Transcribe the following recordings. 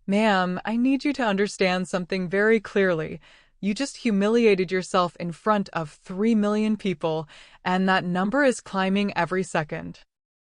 Ma'am, I need you to understand something very clearly. You just humiliated yourself in front of 3 million people, and that number is climbing every second.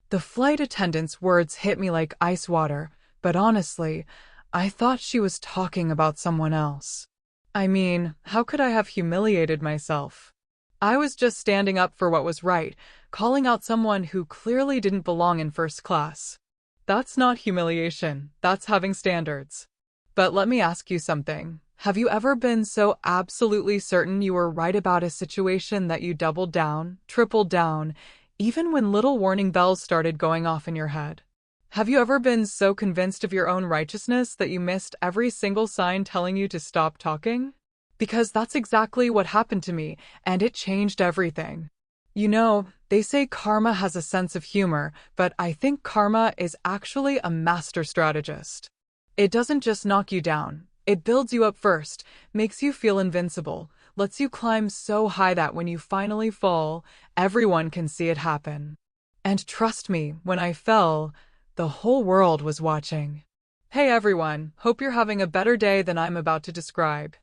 The flight attendant's words hit me like ice water, but honestly, I thought she was talking about someone else. I mean, how could I have humiliated myself? I was just standing up for what was right, calling out someone who clearly didn't belong in first class. That's not humiliation, that's having standards. But let me ask you something. Have you ever been so absolutely certain you were right about a situation that you doubled down, tripled down, even when little warning bells started going off in your head? Have you ever been so convinced of your own righteousness that you missed every single sign telling you to stop talking? Because that's exactly what happened to me, and it changed everything. You know, they say karma has a sense of humor, but I think karma is actually a master strategist. It doesn't just knock you down. It builds you up first, makes you feel invincible, lets you climb so high that when you finally fall, everyone can see it happen. And trust me, when I fell, the whole world was watching. Hey everyone, hope you're having a better day than I'm about to describe.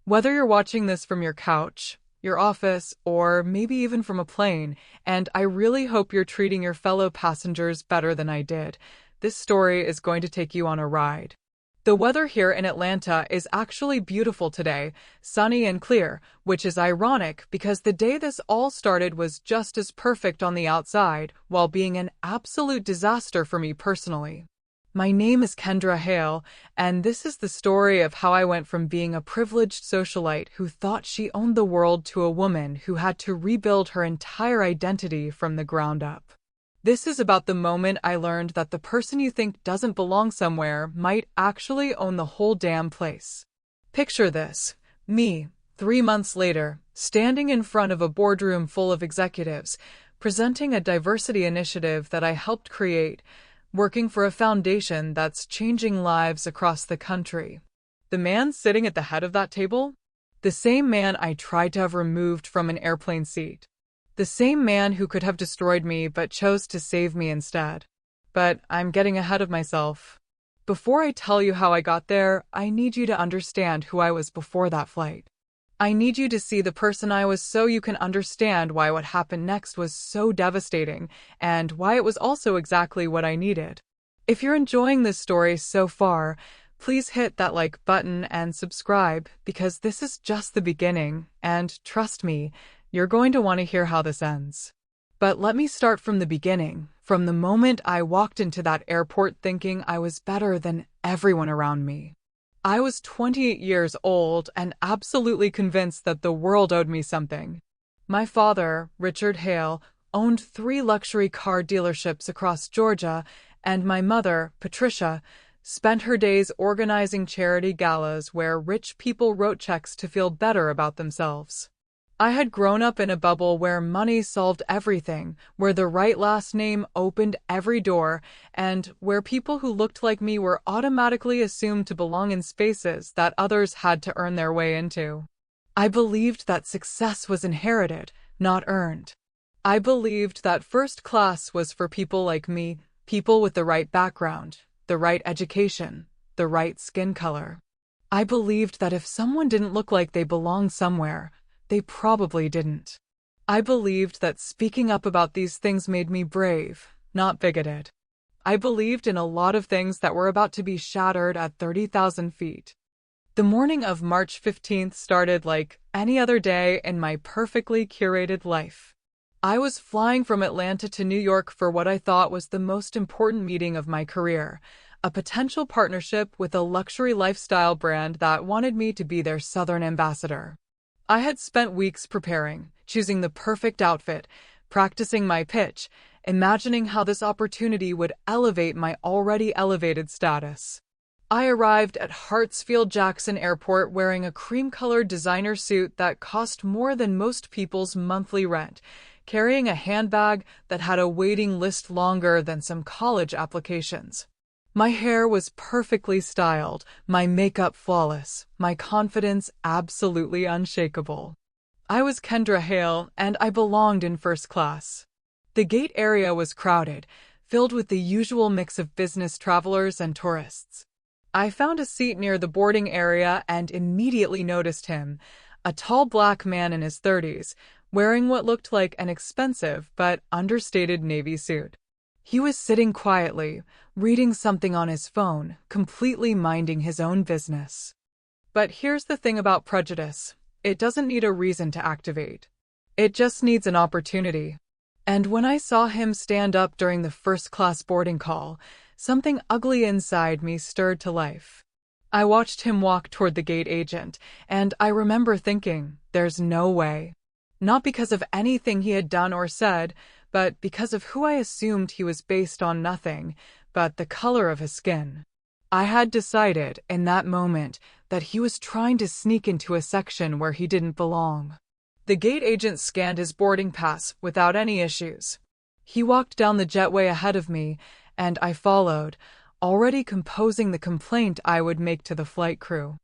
Whether you're watching this from your couch, your office, or maybe even from a plane, and I really hope you're treating your fellow passengers better than I did, this story is going to take you on a ride. The weather here in Atlanta is actually beautiful today, sunny and clear, which is ironic because the day this all started was just as perfect on the outside, while being an absolute disaster for me personally. My name is Kendra Hale, and this is the story of how I went from being a privileged socialite who thought she owned the world to a woman who had to rebuild her entire identity from the ground up. This is about the moment I learned that the person you think doesn't belong somewhere might actually own the whole damn place. Picture this, me, 3 months later, standing in front of a boardroom full of executives, presenting a diversity initiative that I helped create, working for a foundation that's changing lives across the country. The man sitting at the head of that table? The same man I tried to have removed from an airplane seat. The same man who could have destroyed me but chose to save me instead. But I'm getting ahead of myself. Before I tell you how I got there, I need you to understand who I was before that flight. I need you to see the person I was so you can understand why what happened next was so devastating and why it was also exactly what I needed. If you're enjoying this story so far, please hit that like button and subscribe because this is just the beginning, and trust me, you're going to want to hear how this ends. But let me start from the beginning, from the moment I walked into that airport thinking I was better than everyone around me. I was 28 years old and absolutely convinced that the world owed me something. My father, Richard Hale, owned 3 luxury car dealerships across Georgia, and my mother, Patricia, spent her days organizing charity galas where rich people wrote checks to feel better about themselves. I had grown up in a bubble where money solved everything, where the right last name opened every door, and where people who looked like me were automatically assumed to belong in spaces that others had to earn their way into. I believed that success was inherited, not earned. I believed that first class was for people like me, people with the right background, the right education, the right skin color. I believed that if someone didn't look like they belonged somewhere, they probably didn't. I believed that speaking up about these things made me brave, not bigoted. I believed in a lot of things that were about to be shattered at 30,000 feet. The morning of March 15th started like any other day in my perfectly curated life. I was flying from Atlanta to New York for what I thought was the most important meeting of my career, a potential partnership with a luxury lifestyle brand that wanted me to be their Southern ambassador. I had spent weeks preparing, choosing the perfect outfit, practicing my pitch, imagining how this opportunity would elevate my already elevated status. I arrived at Hartsfield-Jackson Airport wearing a cream-colored designer suit that cost more than most people's monthly rent, carrying a handbag that had a waiting list longer than some college applications. My hair was perfectly styled, my makeup flawless, my confidence absolutely unshakable. I was Kendra Hale, and I belonged in first class. The gate area was crowded, filled with the usual mix of business travelers and tourists. I found a seat near the boarding area and immediately noticed him, a tall black man in his 30s, wearing what looked like an expensive but understated navy suit. He was sitting quietly, reading something on his phone, completely minding his own business. But here's the thing about prejudice. It doesn't need a reason to activate. It just needs an opportunity. And when I saw him stand up during the first-class boarding call, something ugly inside me stirred to life. I watched him walk toward the gate agent, and I remember thinking, there's no way. Not because of anything he had done or said, but because of who I assumed he was based on nothing but the color of his skin. I had decided, in that moment, that he was trying to sneak into a section where he didn't belong. The gate agent scanned his boarding pass without any issues. He walked down the jetway ahead of me, and I followed, already composing the complaint I would make to the flight crew.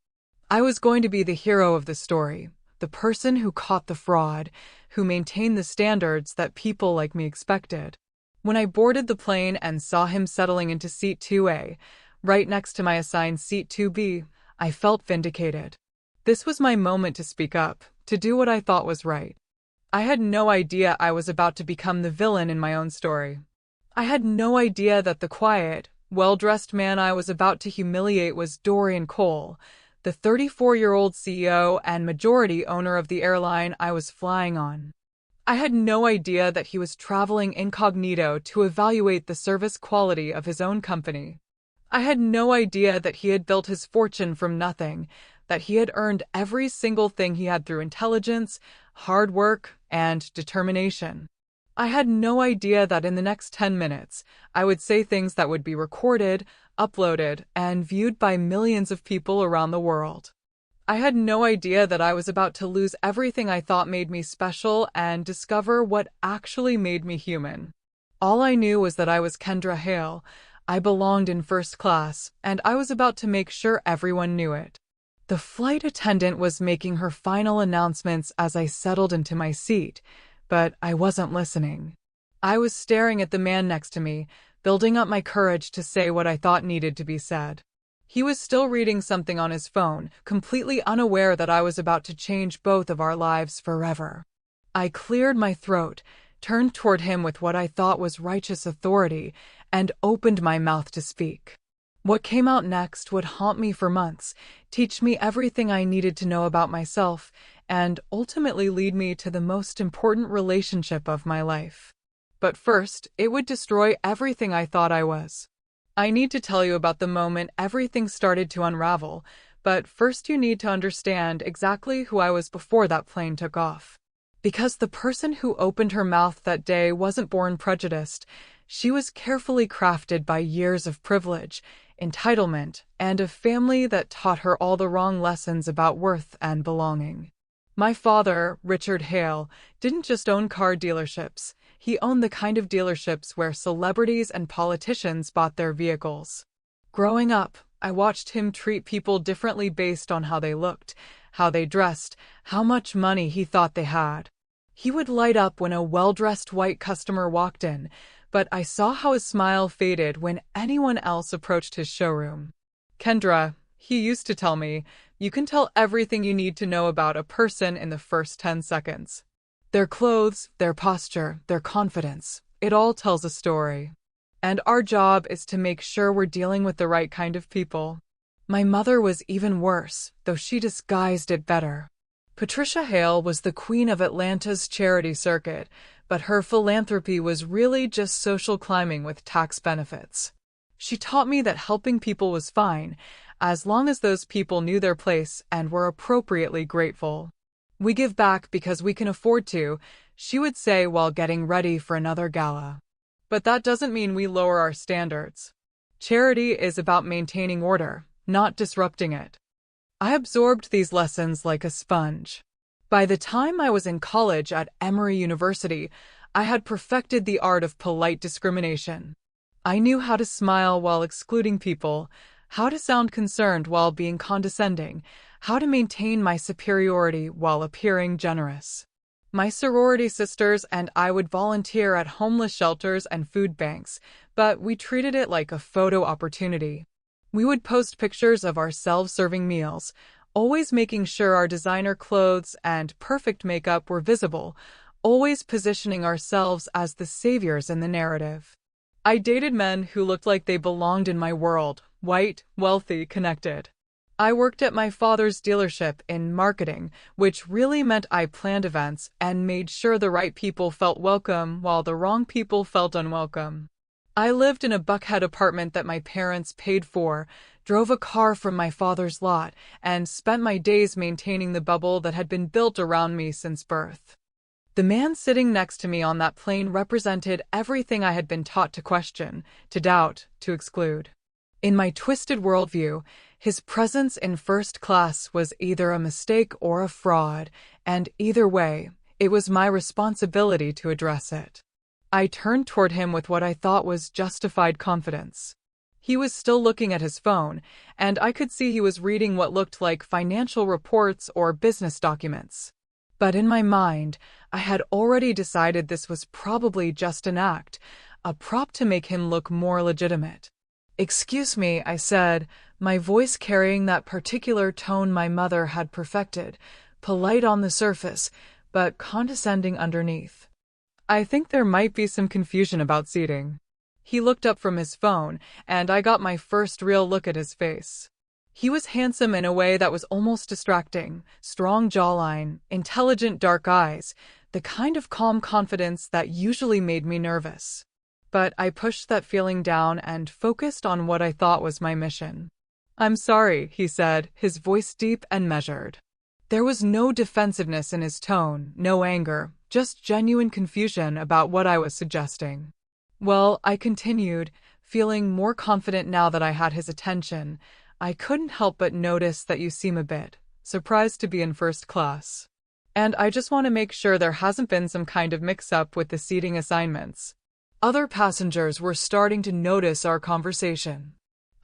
I was going to be the hero of the story, the person who caught the fraud, who maintained the standards that people like me expected. When I boarded the plane and saw him settling into seat 2A, right next to my assigned seat 2B, I felt vindicated. This was my moment to speak up, to do what I thought was right. I had no idea I was about to become the villain in my own story. I had no idea that the quiet, well-dressed man I was about to humiliate was Dorian Cole, the 34-year-old CEO and majority owner of the airline I was flying on. I had no idea that he was traveling incognito to evaluate the service quality of his own company. I had no idea that he had built his fortune from nothing, that he had earned every single thing he had through intelligence, hard work, and determination. I had no idea that in the next 10 minutes, I would say things that would be recorded, uploaded, and viewed by millions of people around the world. I had no idea that I was about to lose everything I thought made me special and discover what actually made me human. All I knew was that I was Kendra Hale. I belonged in first class, and I was about to make sure everyone knew it. The flight attendant was making her final announcements as I settled into my seat, but I wasn't listening. I was staring at the man next to me, building up my courage to say what I thought needed to be said. He was still reading something on his phone, completely unaware that I was about to change both of our lives forever. I cleared my throat, turned toward him with what I thought was righteous authority, and opened my mouth to speak. What came out next would haunt me for months, teach me everything I needed to know about myself, and ultimately lead me to the most important relationship of my life. But first, it would destroy everything I thought I was. I need to tell you about the moment everything started to unravel, but first you need to understand exactly who I was before that plane took off. Because the person who opened her mouth that day wasn't born prejudiced. She was carefully crafted by years of privilege, entitlement, and a family that taught her all the wrong lessons about worth and belonging. My father, Richard Hale, didn't just own car dealerships. He owned the kind of dealerships where celebrities and politicians bought their vehicles. Growing up, I watched him treat people differently based on how they looked, how they dressed, how much money he thought they had. He would light up when a well-dressed white customer walked in, but I saw how his smile faded when anyone else approached his showroom. Kendra, he used to tell me, you can tell everything you need to know about a person in the first 10 seconds. Their clothes, their posture, their confidence, it all tells a story. And our job is to make sure we're dealing with the right kind of people. My mother was even worse, though she disguised it better. Patricia Hale was the queen of Atlanta's charity circuit, but her philanthropy was really just social climbing with tax benefits. She taught me that helping people was fine, as long as those people knew their place and were appropriately grateful. We give back because we can afford to, she would say while getting ready for another gala. But that doesn't mean we lower our standards. Charity is about maintaining order, not disrupting it. I absorbed these lessons like a sponge. By the time I was in college at Emory University, I had perfected the art of polite discrimination. I knew how to smile while excluding people, how to sound concerned while being condescending, how to maintain my superiority while appearing generous. My sorority sisters and I would volunteer at homeless shelters and food banks, but we treated it like a photo opportunity. We would post pictures of ourselves serving meals, always making sure our designer clothes and perfect makeup were visible, always positioning ourselves as the saviors in the narrative. I dated men who looked like they belonged in my world, white, wealthy, connected. I worked at my father's dealership in marketing, which really meant I planned events and made sure the right people felt welcome while the wrong people felt unwelcome. I lived in a Buckhead apartment that my parents paid for, drove a car from my father's lot, and spent my days maintaining the bubble that had been built around me since birth. The man sitting next to me on that plane represented everything I had been taught to question, to doubt, to exclude. In my twisted worldview, his presence in first class was either a mistake or a fraud, and either way, it was my responsibility to address it. I turned toward him with what I thought was justified confidence. He was still looking at his phone, and I could see he was reading what looked like financial reports or business documents. But in my mind, I had already decided this was probably just an act, a prop to make him look more legitimate. "Excuse me," I said, my voice carrying that particular tone my mother had perfected, polite on the surface, but condescending underneath. "I think there might be some confusion about seating." He looked up from his phone, and I got my first real look at his face. He was handsome in a way that was almost distracting, strong jawline, intelligent dark eyes, the kind of calm confidence that usually made me nervous. But I pushed that feeling down and focused on what I thought was my mission. "I'm sorry," he said, his voice deep and measured. There was no defensiveness in his tone, no anger, just genuine confusion about what I was suggesting. "Well," I continued, feeling more confident now that I had his attention, "I couldn't help but notice that you seem a bit surprised to be in first class. And I just want to make sure there hasn't been some kind of mix-up with the seating assignments." Other passengers were starting to notice our conversation.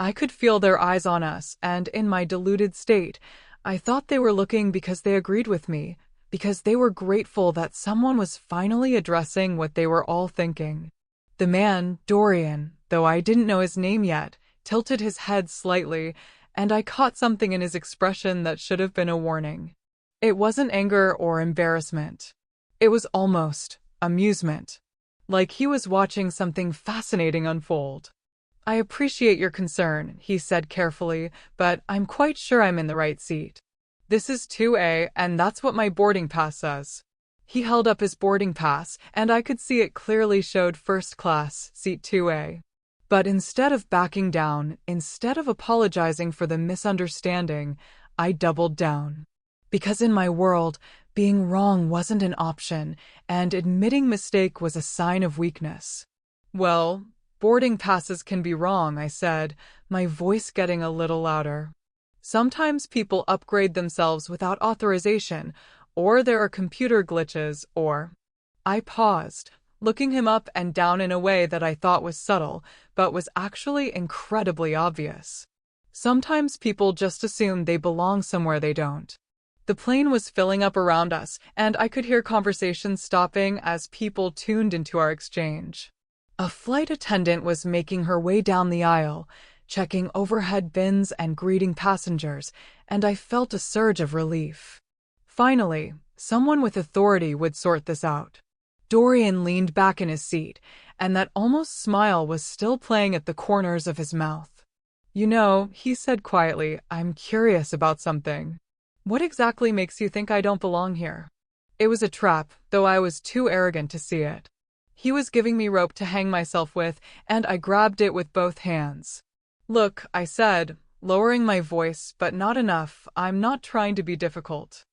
I could feel their eyes on us, and in my deluded state, I thought they were looking because they agreed with me, because they were grateful that someone was finally addressing what they were all thinking. The man, Dorian, though I didn't know his name yet, tilted his head slightly, and I caught something in his expression that should have been a warning. It wasn't anger or embarrassment. It was almost amusement, like he was watching something fascinating unfold. "I appreciate your concern," he said carefully, "but I'm quite sure I'm in the right seat. This is 2A, and that's what my boarding pass says." He held up his boarding pass, and I could see it clearly showed first class, seat 2A. But instead of backing down, instead of apologizing for the misunderstanding, I doubled down. Because in my world, being wrong wasn't an option, and admitting mistake was a sign of weakness. "Well, boarding passes can be wrong," I said, my voice getting a little louder. "Sometimes people upgrade themselves without authorization, or there are computer glitches, or—" I paused, looking him up and down in a way that I thought was subtle, but was actually incredibly obvious. Sometimes people just assume they belong somewhere they don't. The plane was filling up around us, and I could hear conversations stopping as people tuned into our exchange. A flight attendant was making her way down the aisle, checking overhead bins and greeting passengers, and I felt a surge of relief. Finally, someone with authority would sort this out. Dorian leaned back in his seat, and that almost smile was still playing at the corners of his mouth. "You know," he said quietly, "I'm curious about something. What exactly makes you think I don't belong here?" It was a trap, though I was too arrogant to see it. He was giving me rope to hang myself with, and I grabbed it with both hands. "Look," I said, lowering my voice, but not enough. "I'm not trying to be difficult.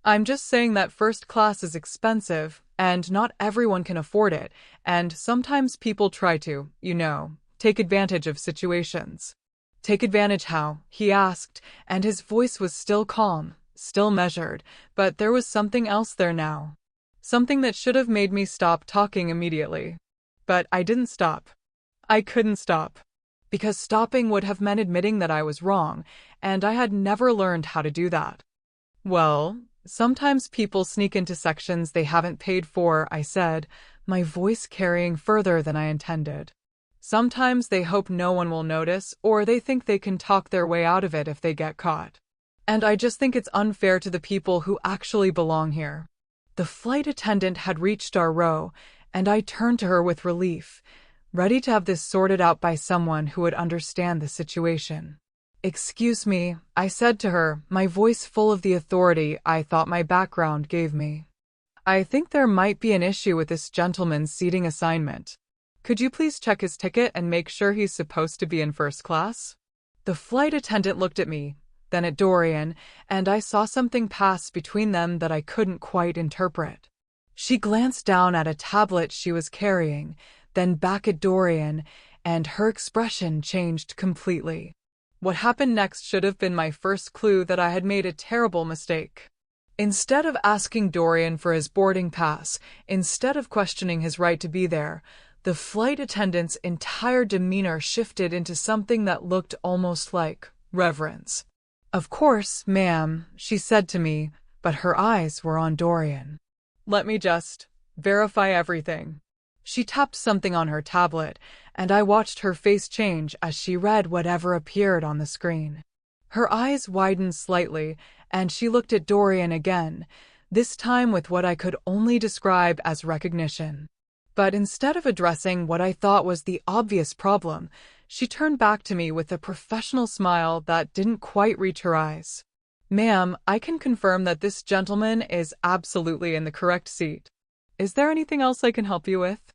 I'm just saying that first class is expensive, and not everyone can afford it, and sometimes people try to, take advantage of situations." "Take advantage how?" he asked, and his voice was still calm, still measured, but there was something else there now. Something that should have made me stop talking immediately. But I didn't stop. I couldn't stop. Because stopping would have meant admitting that I was wrong, and I had never learned how to do that. "Well, sometimes people sneak into sections they haven't paid for," I said, my voice carrying further than I intended. Sometimes they hope no one will notice, or they think they can talk their way out of it if they get caught. And I just think it's unfair to the people who actually belong here. The flight attendant had reached our row, and I turned to her with relief, ready to have this sorted out by someone who would understand the situation. "Excuse me," I said to her, my voice full of the authority I thought my background gave me. "I think there might be an issue with this gentleman's seating assignment. Could you please check his ticket and make sure he's supposed to be in first class?" The flight attendant looked at me, then at Dorian, and I saw something pass between them that I couldn't quite interpret. She glanced down at a tablet she was carrying, then back at Dorian, and her expression changed completely. What happened next should have been my first clue that I had made a terrible mistake. Instead of asking Dorian for his boarding pass, instead of questioning his right to be there, the flight attendant's entire demeanor shifted into something that looked almost like reverence. "Of course, ma'am," she said to me, but her eyes were on Dorian. "Let me just verify everything." She tapped something on her tablet, and I watched her face change as she read whatever appeared on the screen. Her eyes widened slightly, and she looked at Dorian again, this time with what I could only describe as recognition. But instead of addressing what I thought was the obvious problem, she turned back to me with a professional smile that didn't quite reach her eyes. "Ma'am, I can confirm that this gentleman is absolutely in the correct seat. Is there anything else I can help you with?"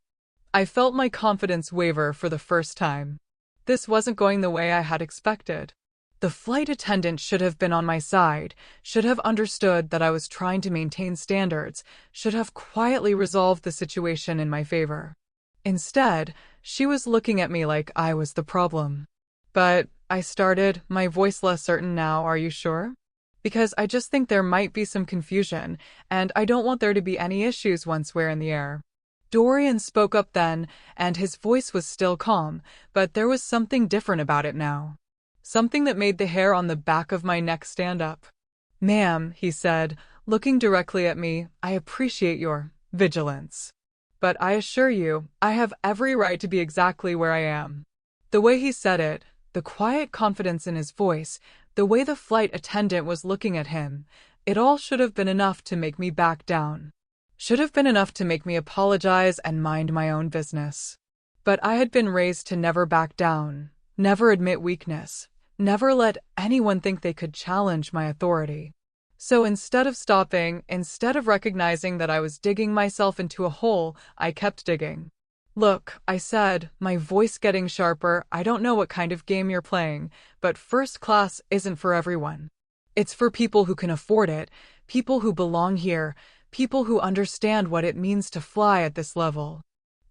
I felt my confidence waver for the first time. This wasn't going the way I had expected. The flight attendant should have been on my side, should have understood that I was trying to maintain standards, should have quietly resolved the situation in my favor. Instead, she was looking at me like I was the problem. "But," I started, my voice less certain now, "are you sure? Because I just think there might be some confusion, and I don't want there to be any issues once we're in the air." Dorian spoke up then, and his voice was still calm, but there was something different about it now. Something that made the hair on the back of my neck stand up. "Ma'am," he said, looking directly at me, "I appreciate your vigilance. But I assure you, I have every right to be exactly where I am." The way he said it, the quiet confidence in his voice, the way the flight attendant was looking at him, it all should have been enough to make me back down. Should have been enough to make me apologize and mind my own business. But I had been raised to never back down, never admit weakness, never let anyone think they could challenge my authority. So instead of stopping, instead of recognizing that I was digging myself into a hole, I kept digging. "Look," I said, my voice getting sharper, "I don't know what kind of game you're playing, but first class isn't for everyone. It's for people who can afford it, people who belong here, people who understand what it means to fly at this level."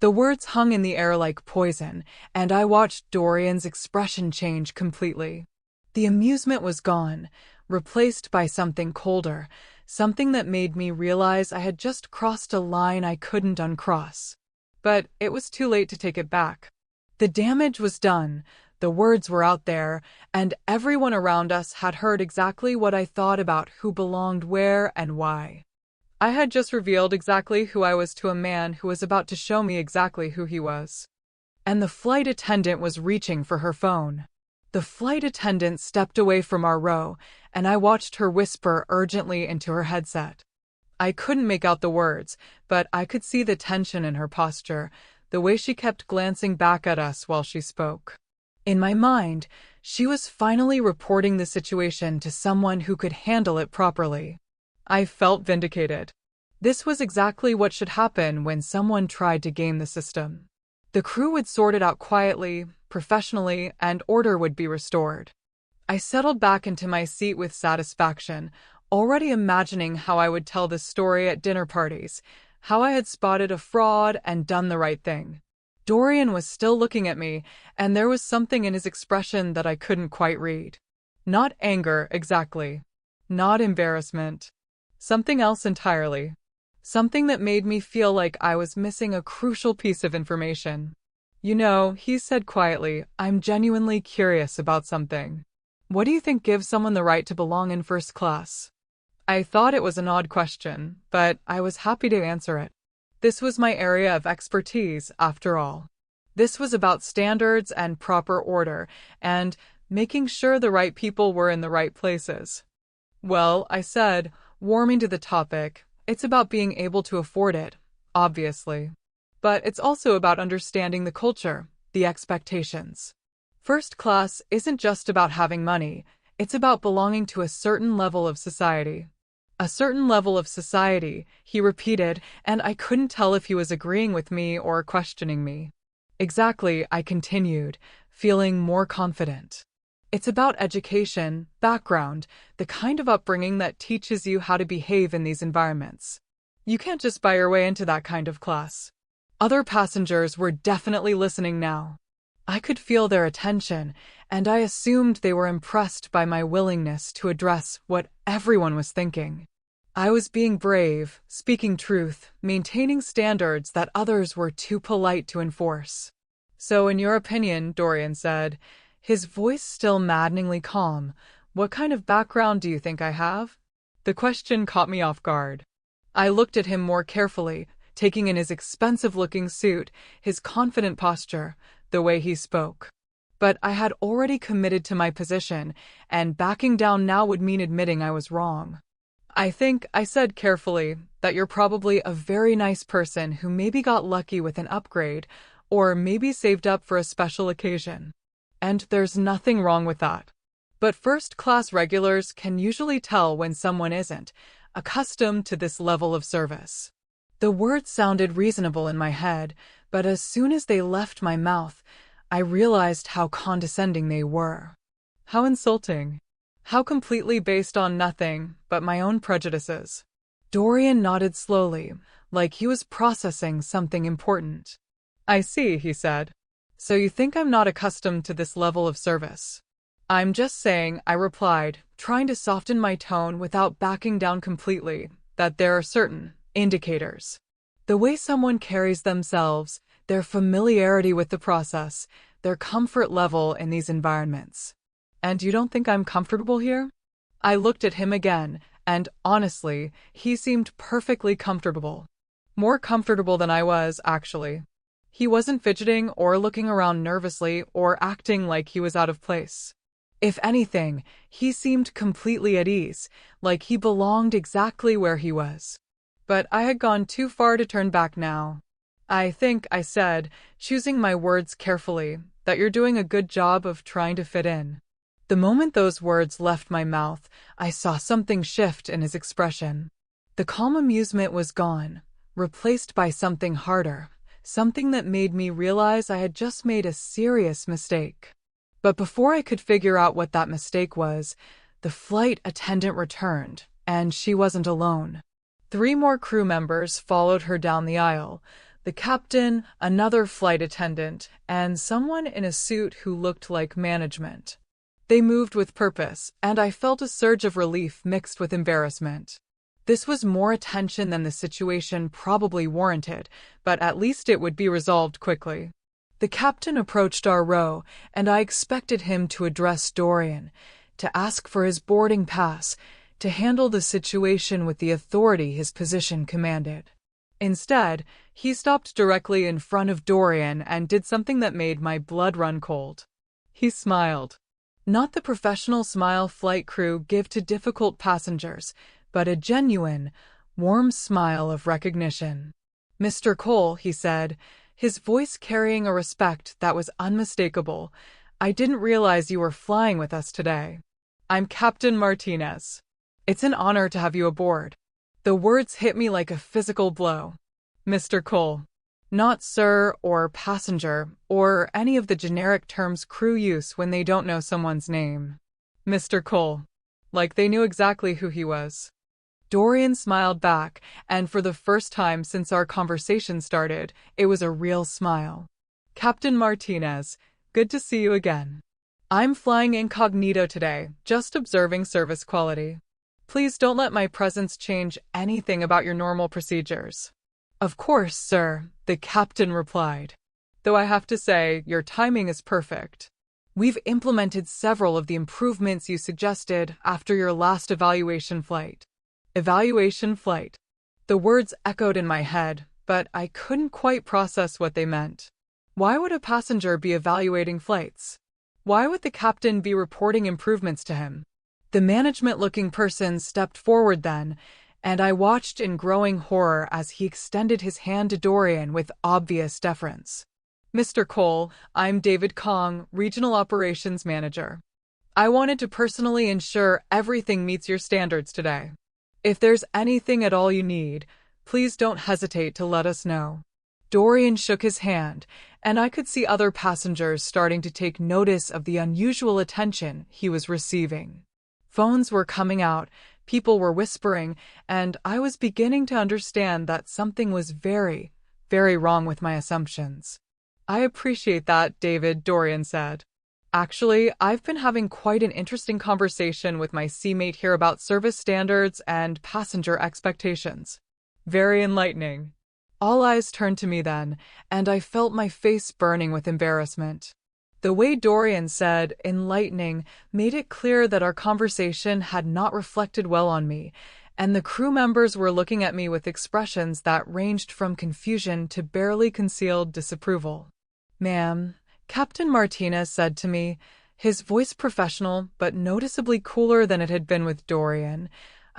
The words hung in the air like poison, and I watched Dorian's expression change completely. The amusement was gone, replaced by something colder, something that made me realize I had just crossed a line I couldn't uncross. But it was too late to take it back. The damage was done, the words were out there, and everyone around us had heard exactly what I thought about who belonged where and why. I had just revealed exactly who I was to a man who was about to show me exactly who he was. And the flight attendant was reaching for her phone. The flight attendant stepped away from our row, and I watched her whisper urgently into her headset. I couldn't make out the words, but I could see the tension in her posture, the way she kept glancing back at us while she spoke. In my mind, she was finally reporting the situation to someone who could handle it properly. I felt vindicated. This was exactly what should happen when someone tried to game the system. The crew would sort it out quietly, professionally, and order would be restored. I settled back into my seat with satisfaction, already imagining how I would tell this story at dinner parties, how I had spotted a fraud and done the right thing. Dorian was still looking at me, and there was something in his expression that I couldn't quite read. Not anger, exactly. Not embarrassment. Something else entirely. Something that made me feel like I was missing a crucial piece of information. "You know," he said quietly, "I'm genuinely curious about something. What do you think gives someone the right to belong in first class?" I thought it was an odd question, but I was happy to answer it. This was my area of expertise, after all. This was about standards and proper order, and making sure the right people were in the right places. Well, I said, warming to the topic, it's about being able to afford it, obviously. But it's also about understanding the culture, the expectations. First class isn't just about having money, it's about belonging to a certain level of society. A certain level of society, he repeated, and I couldn't tell if he was agreeing with me or questioning me. Exactly, I continued, feeling more confident. It's about education, background, the kind of upbringing that teaches you how to behave in these environments. You can't just buy your way into that kind of class. Other passengers were definitely listening now. I could feel their attention, and I assumed they were impressed by my willingness to address what everyone was thinking. I was being brave, speaking truth, maintaining standards that others were too polite to enforce. So, in your opinion, Dorian said, his voice still maddeningly calm, what kind of background do you think I have? The question caught me off guard. I looked at him more carefully, taking in his expensive-looking suit, his confident posture, the way he spoke. But I had already committed to my position, and backing down now would mean admitting I was wrong. I think, I said carefully, that you're probably a very nice person who maybe got lucky with an upgrade, or maybe saved up for a special occasion. And there's nothing wrong with that. But first-class regulars can usually tell when someone isn't accustomed to this level of service. The words sounded reasonable in my head, but as soon as they left my mouth, I realized how condescending they were. How insulting. How completely based on nothing but my own prejudices. Dorian nodded slowly, like he was processing something important. I see, he said. So you think I'm not accustomed to this level of service? I'm just saying, I replied, trying to soften my tone without backing down completely, that there are certain indicators. The way someone carries themselves, their familiarity with the process, their comfort level in these environments. And you don't think I'm comfortable here? I looked at him again, and honestly, he seemed perfectly comfortable. More comfortable than I was, actually. He wasn't fidgeting or looking around nervously or acting like he was out of place. If anything, he seemed completely at ease, like he belonged exactly where he was. But I had gone too far to turn back now. I think, I said, choosing my words carefully, that you're doing a good job of trying to fit in. The moment those words left my mouth, I saw something shift in his expression. The calm amusement was gone, replaced by something harder, something that made me realize I had just made a serious mistake. But before I could figure out what that mistake was, the flight attendant returned, and she wasn't alone. 3 more crew members followed her down the aisle, the captain, another flight attendant, and someone in a suit who looked like management. They moved with purpose, and I felt a surge of relief mixed with embarrassment. This was more attention than the situation probably warranted, but at least it would be resolved quickly. The captain approached our row, and I expected him to address Dorian, to ask for his boarding pass, to handle the situation with the authority his position commanded. Instead, he stopped directly in front of Dorian and did something that made my blood run cold. He smiled. Not the professional smile flight crew give to difficult passengers, but a genuine, warm smile of recognition. "Mr. Cole," he said, his voice carrying a respect that was unmistakable, "I didn't realize you were flying with us today. I'm Captain Martinez. It's an honor to have you aboard." The words hit me like a physical blow. Mr. Cole. Not sir or passenger or any of the generic terms crew use when they don't know someone's name. Mr. Cole. Like they knew exactly who he was. Dorian smiled back, and for the first time since our conversation started, it was a real smile. "Captain Martinez, good to see you again. I'm flying incognito today, just observing service quality. Please don't let my presence change anything about your normal procedures." "Of course, sir," the captain replied. "Though I have to say, your timing is perfect. We've implemented several of the improvements you suggested after your last evaluation flight." Evaluation flight. The words echoed in my head, but I couldn't quite process what they meant. Why would a passenger be evaluating flights? Why would the captain be reporting improvements to him? The management-looking person stepped forward then, and I watched in growing horror as he extended his hand to Dorian with obvious deference. Mr. Cole, I'm David Kong, Regional Operations Manager. I wanted to personally ensure everything meets your standards today. If there's anything at all you need, please don't hesitate to let us know. Dorian shook his hand, and I could see other passengers starting to take notice of the unusual attention he was receiving. Phones were coming out, people were whispering, and I was beginning to understand that something was very, very wrong with my assumptions. I appreciate that, David, Dorian said. Actually, I've been having quite an interesting conversation with my seamate here about service standards and passenger expectations. Very enlightening. All eyes turned to me then, and I felt my face burning with embarrassment. The way Dorian said enlightening made it clear that our conversation had not reflected well on me, and the crew members were looking at me with expressions that ranged from confusion to barely concealed disapproval. Ma'am, Captain Martinez said to me, his voice professional but noticeably cooler than it had been with Dorian,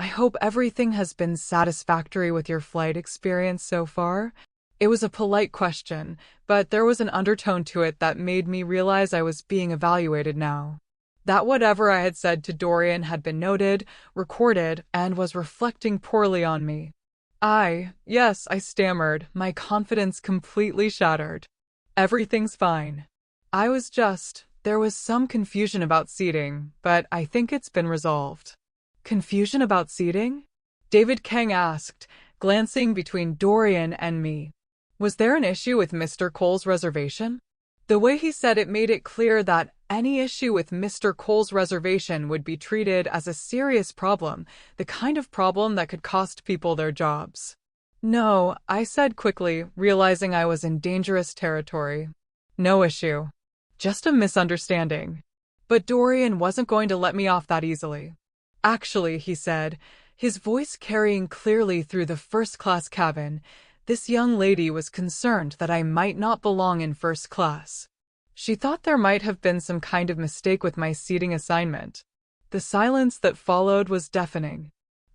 I hope everything has been satisfactory with your flight experience so far. It was a polite question, but there was an undertone to it that made me realize I was being evaluated now. That whatever I had said to Dorian had been noted, recorded, and was reflecting poorly on me. Yes, I stammered, my confidence completely shattered. Everything's fine. There was some confusion about seating, but I think it's been resolved. Confusion about seating? David Kang asked, glancing between Dorian and me. Was there an issue with Mr. Cole's reservation? The way he said it made it clear that any issue with Mr. Cole's reservation would be treated as a serious problem, the kind of problem that could cost people their jobs. No, I said quickly, realizing I was in dangerous territory. No issue. Just a misunderstanding. But Dorian wasn't going to let me off that easily. Actually, he said, his voice carrying clearly through the first-class cabin, this young lady was concerned that I might not belong in first class. She thought there might have been some kind of mistake with my seating assignment. The silence that followed was deafening.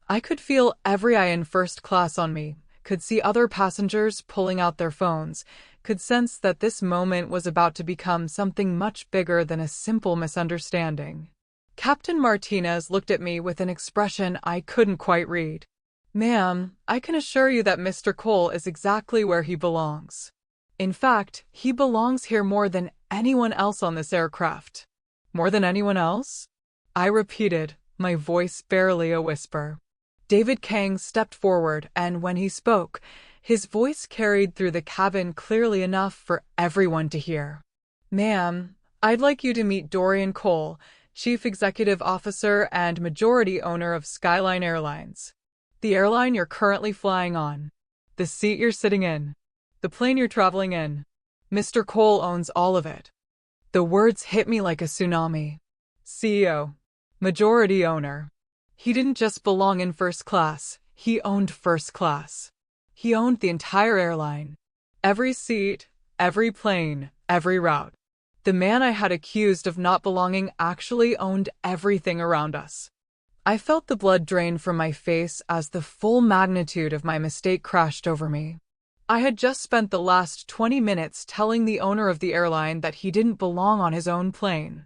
I could feel every eye in first class on me, could see other passengers pulling out their phones, could sense that this moment was about to become something much bigger than a simple misunderstanding. Captain Martinez looked at me with an expression I couldn't quite read. Ma'am, I can assure you that Mr. Cole is exactly where he belongs. In fact, he belongs here more than anyone else on this aircraft. More than anyone else? I repeated, my voice barely a whisper. David Kang stepped forward, and when he spoke, his voice carried through the cabin clearly enough for everyone to hear. Ma'am, I'd like you to meet Dorian Cole, Chief Executive Officer and majority owner of Skyline Airlines. The airline you're currently flying on. The seat you're sitting in. The plane you're traveling in. Mr. Cole owns all of it. The words hit me like a tsunami. CEO. Majority owner. He didn't just belong in first class, he owned first class. He owned the entire airline. Every seat, every plane, every route. The man I had accused of not belonging actually owned everything around us. I felt the blood drain from my face as the full magnitude of my mistake crashed over me. I had just spent the last 20 minutes telling the owner of the airline that he didn't belong on his own plane.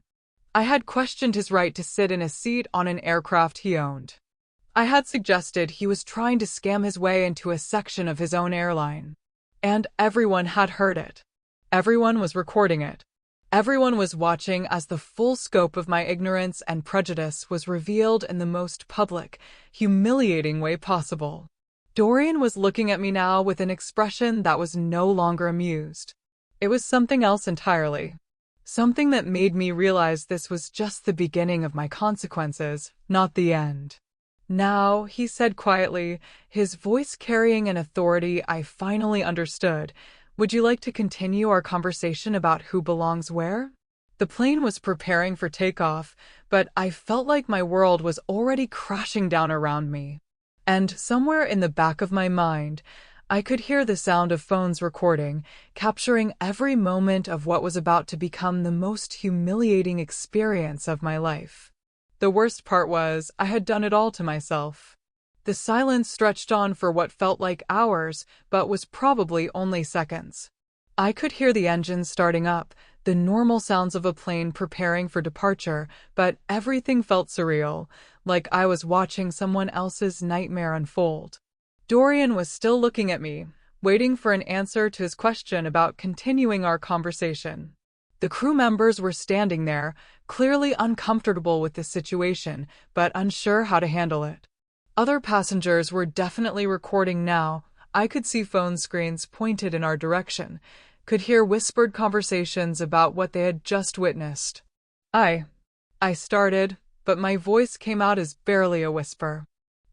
I had questioned his right to sit in a seat on an aircraft he owned. I had suggested he was trying to scam his way into a section of his own airline. And everyone had heard it. Everyone was recording it. Everyone was watching as the full scope of my ignorance and prejudice was revealed in the most public, humiliating way possible. Dorian was looking at me now with an expression that was no longer amused. It was something else entirely. Something that made me realize this was just the beginning of my consequences, not the end. Now, he said quietly, his voice carrying an authority I finally understood, would you like to continue our conversation about who belongs where? The plane was preparing for takeoff, but I felt like my world was already crashing down around me. And somewhere in the back of my mind, I could hear the sound of phones recording, capturing every moment of what was about to become the most humiliating experience of my life. The worst part was, I had done it all to myself. The silence stretched on for what felt like hours, but was probably only seconds. I could hear the engines starting up, the normal sounds of a plane preparing for departure, but everything felt surreal, like I was watching someone else's nightmare unfold. Dorian was still looking at me, waiting for an answer to his question about continuing our conversation. The crew members were standing there, clearly uncomfortable with the situation, but unsure how to handle it. Other passengers were definitely recording now. I could see phone screens pointed in our direction, could hear whispered conversations about what they had just witnessed. I started, but my voice came out as barely a whisper.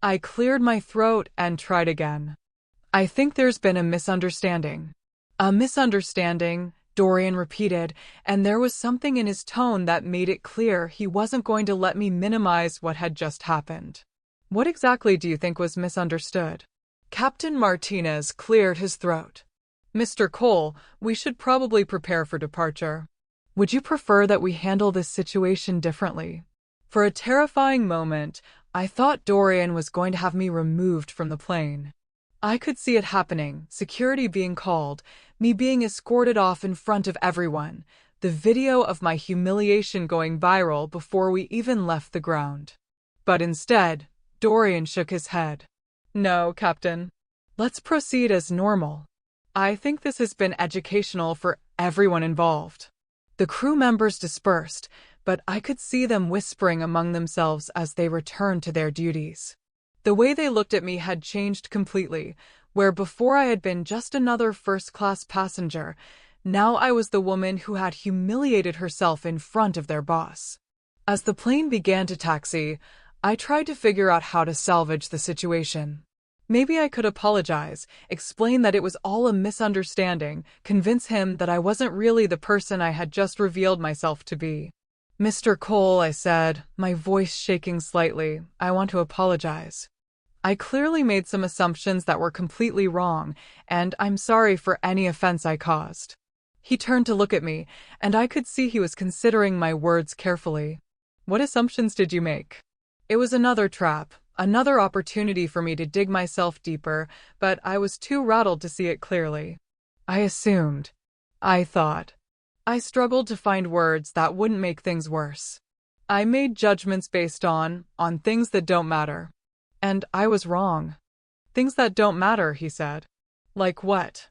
I cleared my throat and tried again. I think there's been a misunderstanding. A misunderstanding, Dorian repeated, and there was something in his tone that made it clear he wasn't going to let me minimize what had just happened. What exactly do you think was misunderstood? Captain Martinez cleared his throat. Mr. Cole, we should probably prepare for departure. Would you prefer that we handle this situation differently? For a terrifying moment, I thought Dorian was going to have me removed from the plane. I could see it happening, security being called, me being escorted off in front of everyone, the video of my humiliation going viral before we even left the ground. But instead, Dorian shook his head. No, Captain. Let's proceed as normal. I think this has been educational for everyone involved. The crew members dispersed, but I could see them whispering among themselves as they returned to their duties. The way they looked at me had changed completely, where before I had been just another first-class passenger, now I was the woman who had humiliated herself in front of their boss. As the plane began to taxi, I tried to figure out how to salvage the situation. Maybe I could apologize, explain that it was all a misunderstanding, convince him that I wasn't really the person I had just revealed myself to be. Mr. Cole, I said, my voice shaking slightly, I want to apologize. I clearly made some assumptions that were completely wrong, and I'm sorry for any offense I caused. He turned to look at me, and I could see he was considering my words carefully. What assumptions did you make? It was another trap. Another opportunity for me to dig myself deeper, but I was too rattled to see it clearly. I assumed. I thought. I struggled to find words that wouldn't make things worse. I made judgments based on things that don't matter. And I was wrong. Things that don't matter, he said. Like what?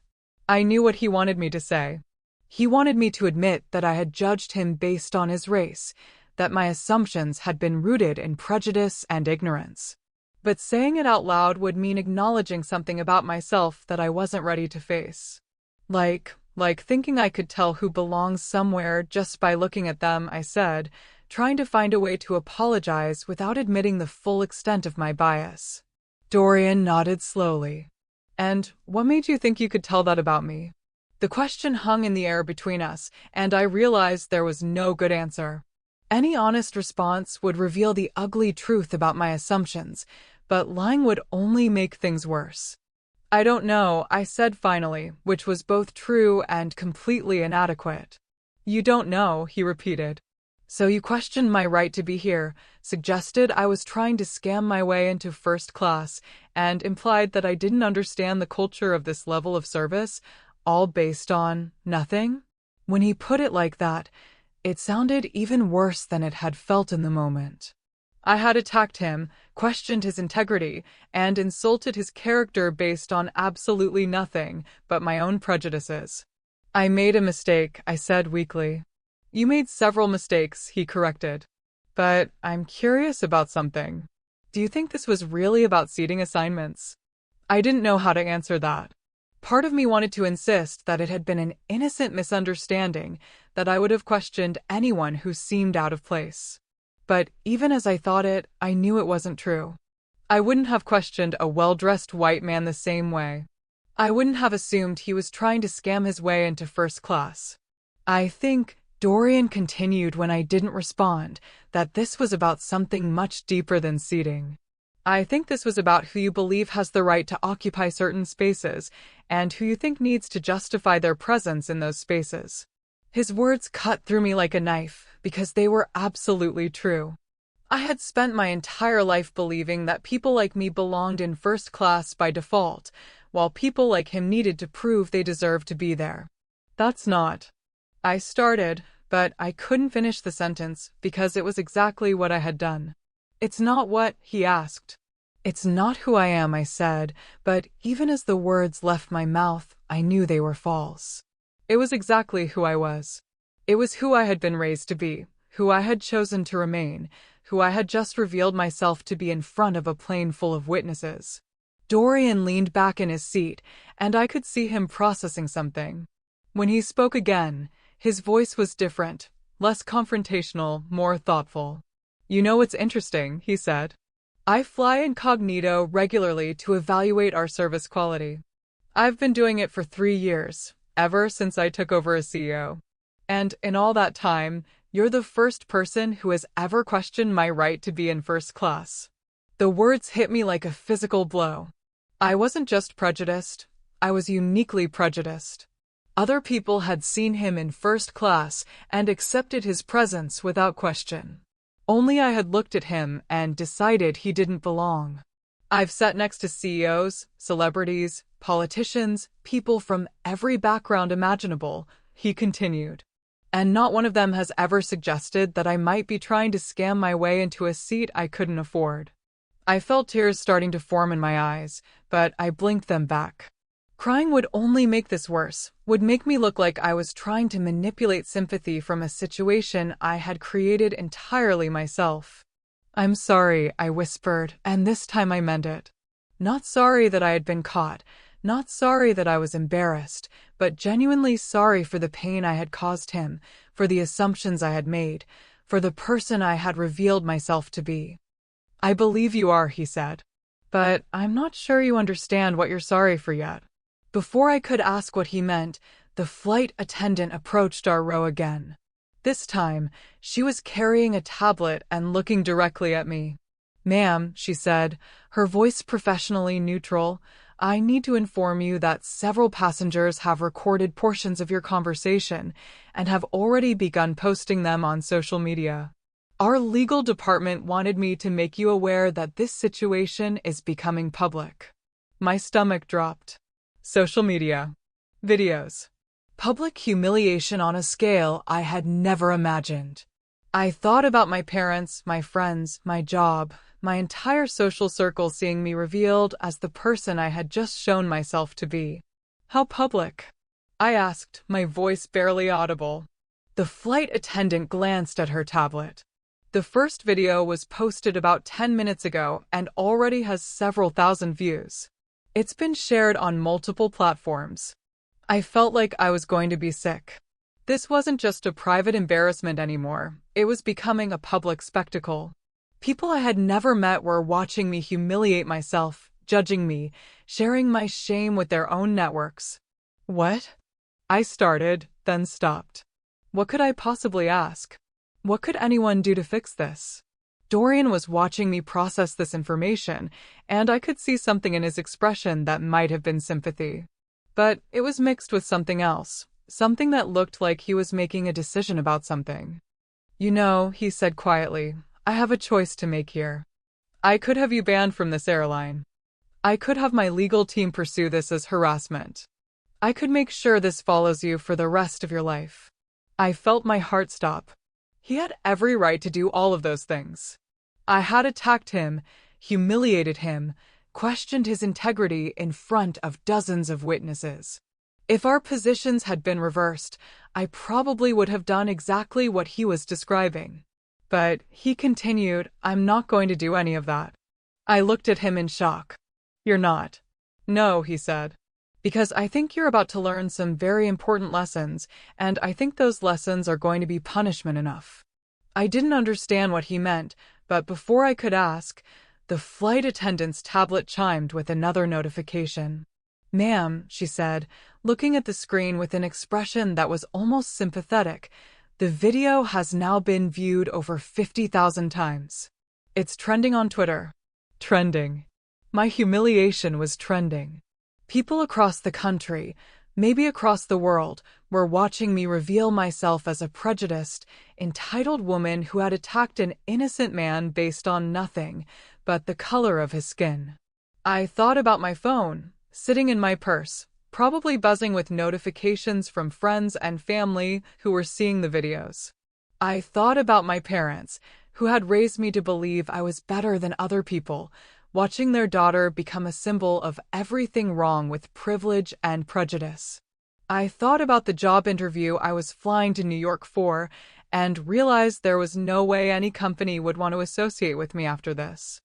I knew what he wanted me to say. He wanted me to admit that I had judged him based on his race, that my assumptions had been rooted in prejudice and ignorance. But saying it out loud would mean acknowledging something about myself that I wasn't ready to face. Like thinking I could tell who belongs somewhere just by looking at them, I said, trying to find a way to apologize without admitting the full extent of my bias. Dorian nodded slowly. And what made you think you could tell that about me? The question hung in the air between us, and I realized there was no good answer. Any honest response would reveal the ugly truth about my assumptions, but lying would only make things worse. I don't know, I said finally, which was both true and completely inadequate. You don't know, he repeated. So you questioned my right to be here, suggested I was trying to scam my way into first class, and implied that I didn't understand the culture of this level of service, all based on nothing? When he put it like that, it sounded even worse than it had felt in the moment. I had attacked him, questioned his integrity, and insulted his character based on absolutely nothing but my own prejudices. I made a mistake, I said weakly. You made several mistakes, he corrected. But I'm curious about something. Do you think this was really about seating assignments? I didn't know how to answer that. Part of me wanted to insist that it had been an innocent misunderstanding, that I would have questioned anyone who seemed out of place. But even as I thought it, I knew it wasn't true. I wouldn't have questioned a well-dressed white man the same way. I wouldn't have assumed he was trying to scam his way into first class. I think, Dorian continued when I didn't respond, that this was about something much deeper than seating. I think this was about who you believe has the right to occupy certain spaces, and who you think needs to justify their presence in those spaces. His words cut through me like a knife, because they were absolutely true. I had spent my entire life believing that people like me belonged in first class by default, while people like him needed to prove they deserved to be there. That's not. I started, but I couldn't finish the sentence because it was exactly what I had done. It's not what, he asked. It's not who I am, I said, but even as the words left my mouth, I knew they were false. It was exactly who I was. It was who I had been raised to be, who I had chosen to remain, who I had just revealed myself to be in front of a plane full of witnesses. Dorian leaned back in his seat, and I could see him processing something. When he spoke again, his voice was different, less confrontational, more thoughtful. You know what's interesting, he said. I fly incognito regularly to evaluate our service quality. I've been doing it for 3 years, ever since I took over as CEO. And in all that time, you're the first person who has ever questioned my right to be in first class. The words hit me like a physical blow. I wasn't just prejudiced, I was uniquely prejudiced. Other people had seen him in first class and accepted his presence without question. Only I had looked at him and decided he didn't belong. I've sat next to CEOs, celebrities, politicians, people from every background imaginable, he continued. And not one of them has ever suggested that I might be trying to scam my way into a seat I couldn't afford. I felt tears starting to form in my eyes, but I blinked them back. Crying would only make this worse, would make me look like I was trying to manipulate sympathy from a situation I had created entirely myself. I'm sorry, I whispered, and this time I meant it. Not sorry that I had been caught, not sorry that I was embarrassed, but genuinely sorry for the pain I had caused him, for the assumptions I had made, for the person I had revealed myself to be. I believe you are, he said. But I'm not sure you understand what you're sorry for yet. Before I could ask what he meant, the flight attendant approached our row again. This time, she was carrying a tablet and looking directly at me. Ma'am, she said, her voice professionally neutral, I need to inform you that several passengers have recorded portions of your conversation and have already begun posting them on social media. Our legal department wanted me to make you aware that this situation is becoming public. My stomach dropped. Social media. Videos. Public humiliation on a scale I had never imagined. I thought about my parents, my friends, my job, my entire social circle seeing me revealed as the person I had just shown myself to be. How public? I asked, my voice barely audible. The flight attendant glanced at her tablet. The first video was posted about 10 minutes ago and already has several thousand views. It's been shared on multiple platforms. I felt like I was going to be sick. This wasn't just a private embarrassment anymore, it was becoming a public spectacle. People I had never met were watching me humiliate myself, judging me, sharing my shame with their own networks. What? I started, then stopped. What could I possibly ask? What could anyone do to fix this? Dorian was watching me process this information, and I could see something in his expression that might have been sympathy. But it was mixed with something else, something that looked like he was making a decision about something. You know, he said quietly, I have a choice to make here. I could have you banned from this airline. I could have my legal team pursue this as harassment. I could make sure this follows you for the rest of your life. I felt my heart stop. He had every right to do all of those things. I had attacked him, humiliated him, questioned his integrity in front of dozens of witnesses. If our positions had been reversed, I probably would have done exactly what he was describing. But, he continued, I'm not going to do any of that. I looked at him in shock. You're not. No, he said. Because I think you're about to learn some very important lessons, and I think those lessons are going to be punishment enough. I didn't understand what he meant, but before I could ask, the flight attendant's tablet chimed with another notification. Ma'am, she said, looking at the screen with an expression that was almost sympathetic, the video has now been viewed over 50,000 times. It's trending on Twitter. Trending. My humiliation was trending. People across the country, maybe across the world, were watching me reveal myself as a prejudiced, entitled woman who had attacked an innocent man based on nothing but the color of his skin. I thought about my phone, sitting in my purse, probably buzzing with notifications from friends and family who were seeing the videos. I thought about my parents, who had raised me to believe I was better than other people, watching their daughter become a symbol of everything wrong with privilege and prejudice. I thought about the job interview I was flying to New York for and realized there was no way any company would want to associate with me after this.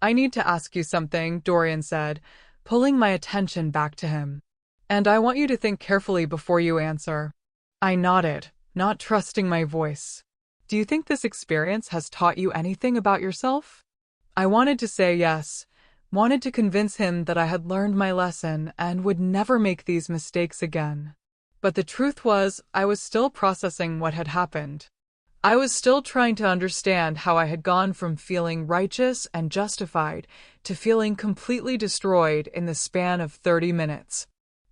"I need to ask you something," Dorian said, pulling my attention back to him. "And I want you to think carefully before you answer." I nodded, not trusting my voice. "Do you think this experience has taught you anything about yourself?" I wanted to say yes, wanted to convince him that I had learned my lesson and would never make these mistakes again. But the truth was, I was still processing what had happened. I was still trying to understand how I had gone from feeling righteous and justified to feeling completely destroyed in the span of 30 minutes.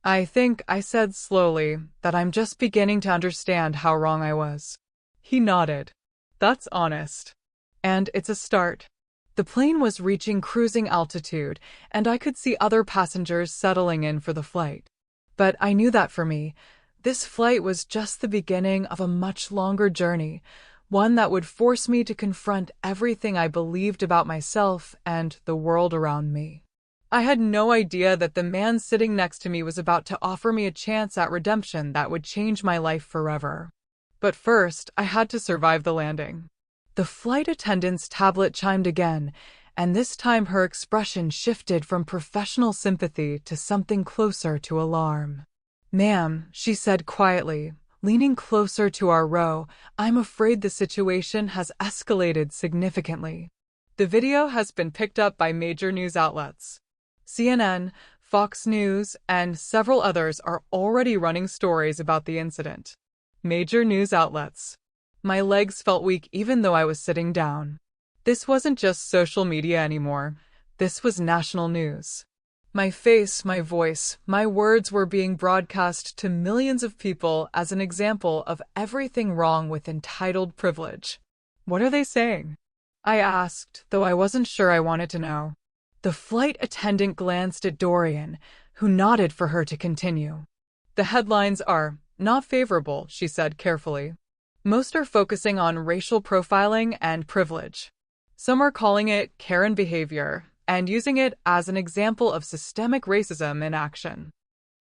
"I think," I said slowly, "that I'm just beginning to understand how wrong I was." He nodded. "That's honest. And it's a start." The plane was reaching cruising altitude, and I could see other passengers settling in for the flight. But I knew that for me, this flight was just the beginning of a much longer journey, one that would force me to confront everything I believed about myself and the world around me. I had no idea that the man sitting next to me was about to offer me a chance at redemption that would change my life forever. But first, I had to survive the landing. The flight attendant's tablet chimed again, and this time her expression shifted from professional sympathy to something closer to alarm. "Ma'am," she said quietly, leaning closer to our row, "I'm afraid the situation has escalated significantly." The video has been picked up by major news outlets. CNN, Fox News, and several others are already running stories about the incident. Major news outlets. My legs felt weak even though I was sitting down. This wasn't just social media anymore. This was national news. My face, my voice, my words were being broadcast to millions of people as an example of everything wrong with entitled privilege. "What are they saying?" I asked, though I wasn't sure I wanted to know. The flight attendant glanced at Dorian, who nodded for her to continue. "The headlines are not favorable," she said carefully. "Most are focusing on racial profiling and privilege. Some are calling it Karen behavior and using it as an example of systemic racism in action."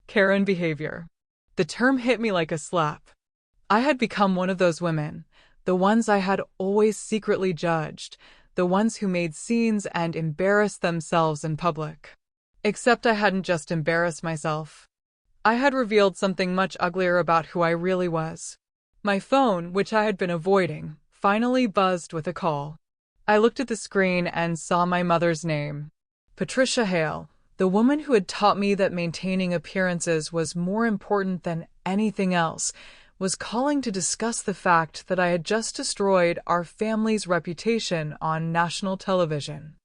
Karen behavior. The term hit me like a slap. I had become one of those women, the ones I had always secretly judged, the ones who made scenes and embarrassed themselves in public. Except I hadn't just embarrassed myself. I had revealed something much uglier about who I really was. My phone, which I had been avoiding, finally buzzed with a call. I looked at the screen and saw my mother's name. Patricia Hale, the woman who had taught me that maintaining appearances was more important than anything else, was calling to discuss the fact that I had just destroyed our family's reputation on national television.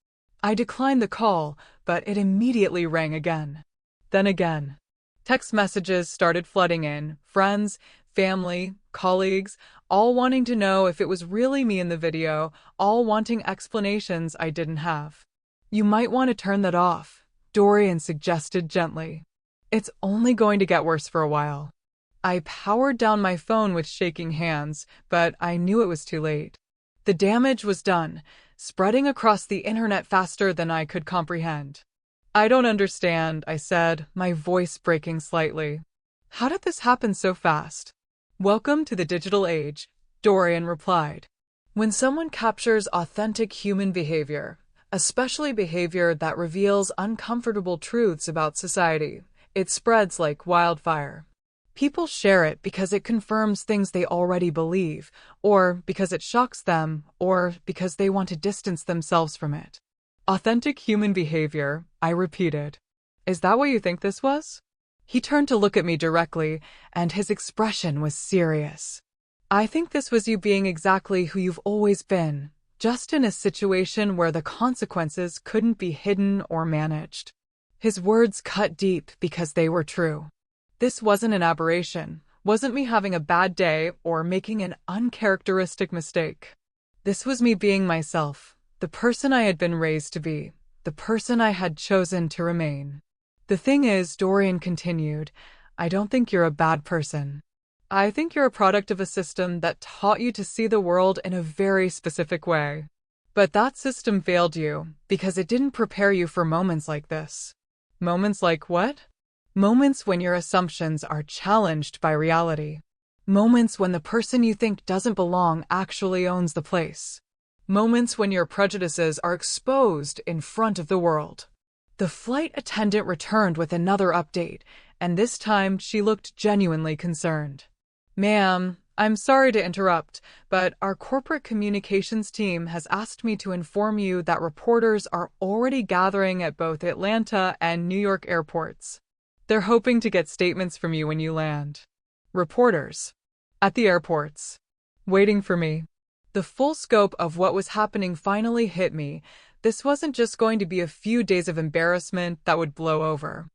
I declined the call, but it immediately rang again. Then again. Text messages started flooding in, friends, family, colleagues, all wanting to know if it was really me in the video, all wanting explanations I didn't have. "You might want to turn that off," Dorian suggested gently. "It's only going to get worse for a while." I powered down my phone with shaking hands, but I knew it was too late. The damage was done, spreading across the internet faster than I could comprehend. "I don't understand," I said, my voice breaking slightly. "How did this happen so fast?" "Welcome to the digital age," Dorian replied. "When someone captures authentic human behavior, especially behavior that reveals uncomfortable truths about society, it spreads like wildfire. People share it because it confirms things they already believe, or because it shocks them, or because they want to distance themselves from it." "Authentic human behavior," I repeated. "Is that what you think this was?" He turned to look at me directly, and his expression was serious. "I think this was you being exactly who you've always been, just in a situation where the consequences couldn't be hidden or managed. His words cut deep because they were true. This wasn't an aberration, wasn't me having a bad day or making an uncharacteristic mistake. This was me being myself, the person I had been raised to be, the person I had chosen to remain. The thing is, Dorian continued, I don't think you're a bad person. I think you're a product of a system that taught you to see the world in a very specific way. But that system failed you because it didn't prepare you for moments like this. Moments like what? Moments when your assumptions are challenged by reality. Moments when the person you think doesn't belong actually owns the place. Moments when your prejudices are exposed in front of the world. The flight attendant returned with another update, and this time she looked genuinely concerned. Ma'am, I'm sorry to interrupt, but our corporate communications team has asked me to inform you that reporters are already gathering at both Atlanta and New York airports. They're hoping to get statements from you when you land. Reporters. At the airports. Waiting for me. The full scope of what was happening finally hit me. This wasn't just going to be a few days of embarrassment that would blow over.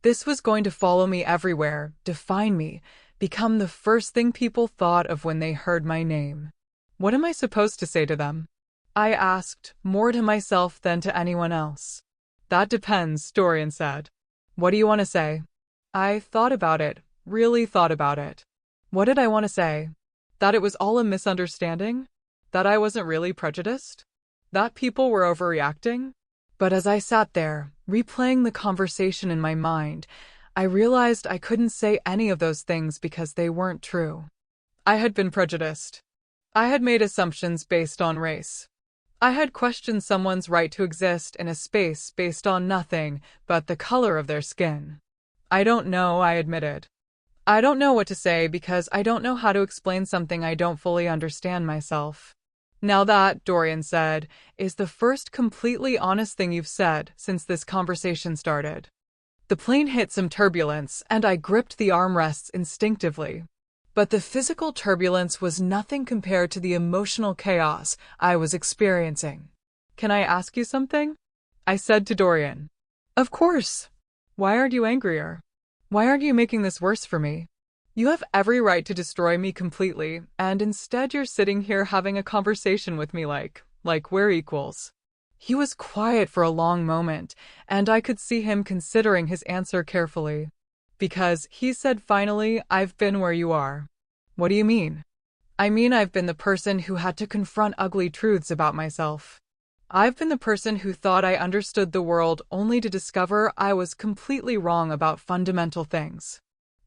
This was going to follow me everywhere, define me, become the first thing people thought of when they heard my name. What am I supposed to say to them? I asked, more to myself than to anyone else. That depends, Dorian said. What do you want to say? I thought about it, really thought about it. What did I want to say? That it was all a misunderstanding? That I wasn't really prejudiced? That people were overreacting? But as I sat there, replaying the conversation in my mind, I realized I couldn't say any of those things because they weren't true. I had been prejudiced. I had made assumptions based on race. I had questioned someone's right to exist in a space based on nothing but the color of their skin. I don't know, I admitted. I don't know what to say because I don't know how to explain something I don't fully understand myself. Now that, Dorian said, is the first completely honest thing you've said since this conversation started. The plane hit some turbulence, and I gripped the armrests instinctively. But the physical turbulence was nothing compared to the emotional chaos I was experiencing. Can I ask you something? I said to Dorian. Of course. Why aren't you angrier? Why aren't you making this worse for me? You have every right to destroy me completely, and instead you're sitting here having a conversation with me like we're equals. He was quiet for a long moment, and I could see him considering his answer carefully. Because, he said finally, I've been where you are. What do you mean? I mean I've been the person who had to confront ugly truths about myself. I've been the person who thought I understood the world only to discover I was completely wrong about fundamental things.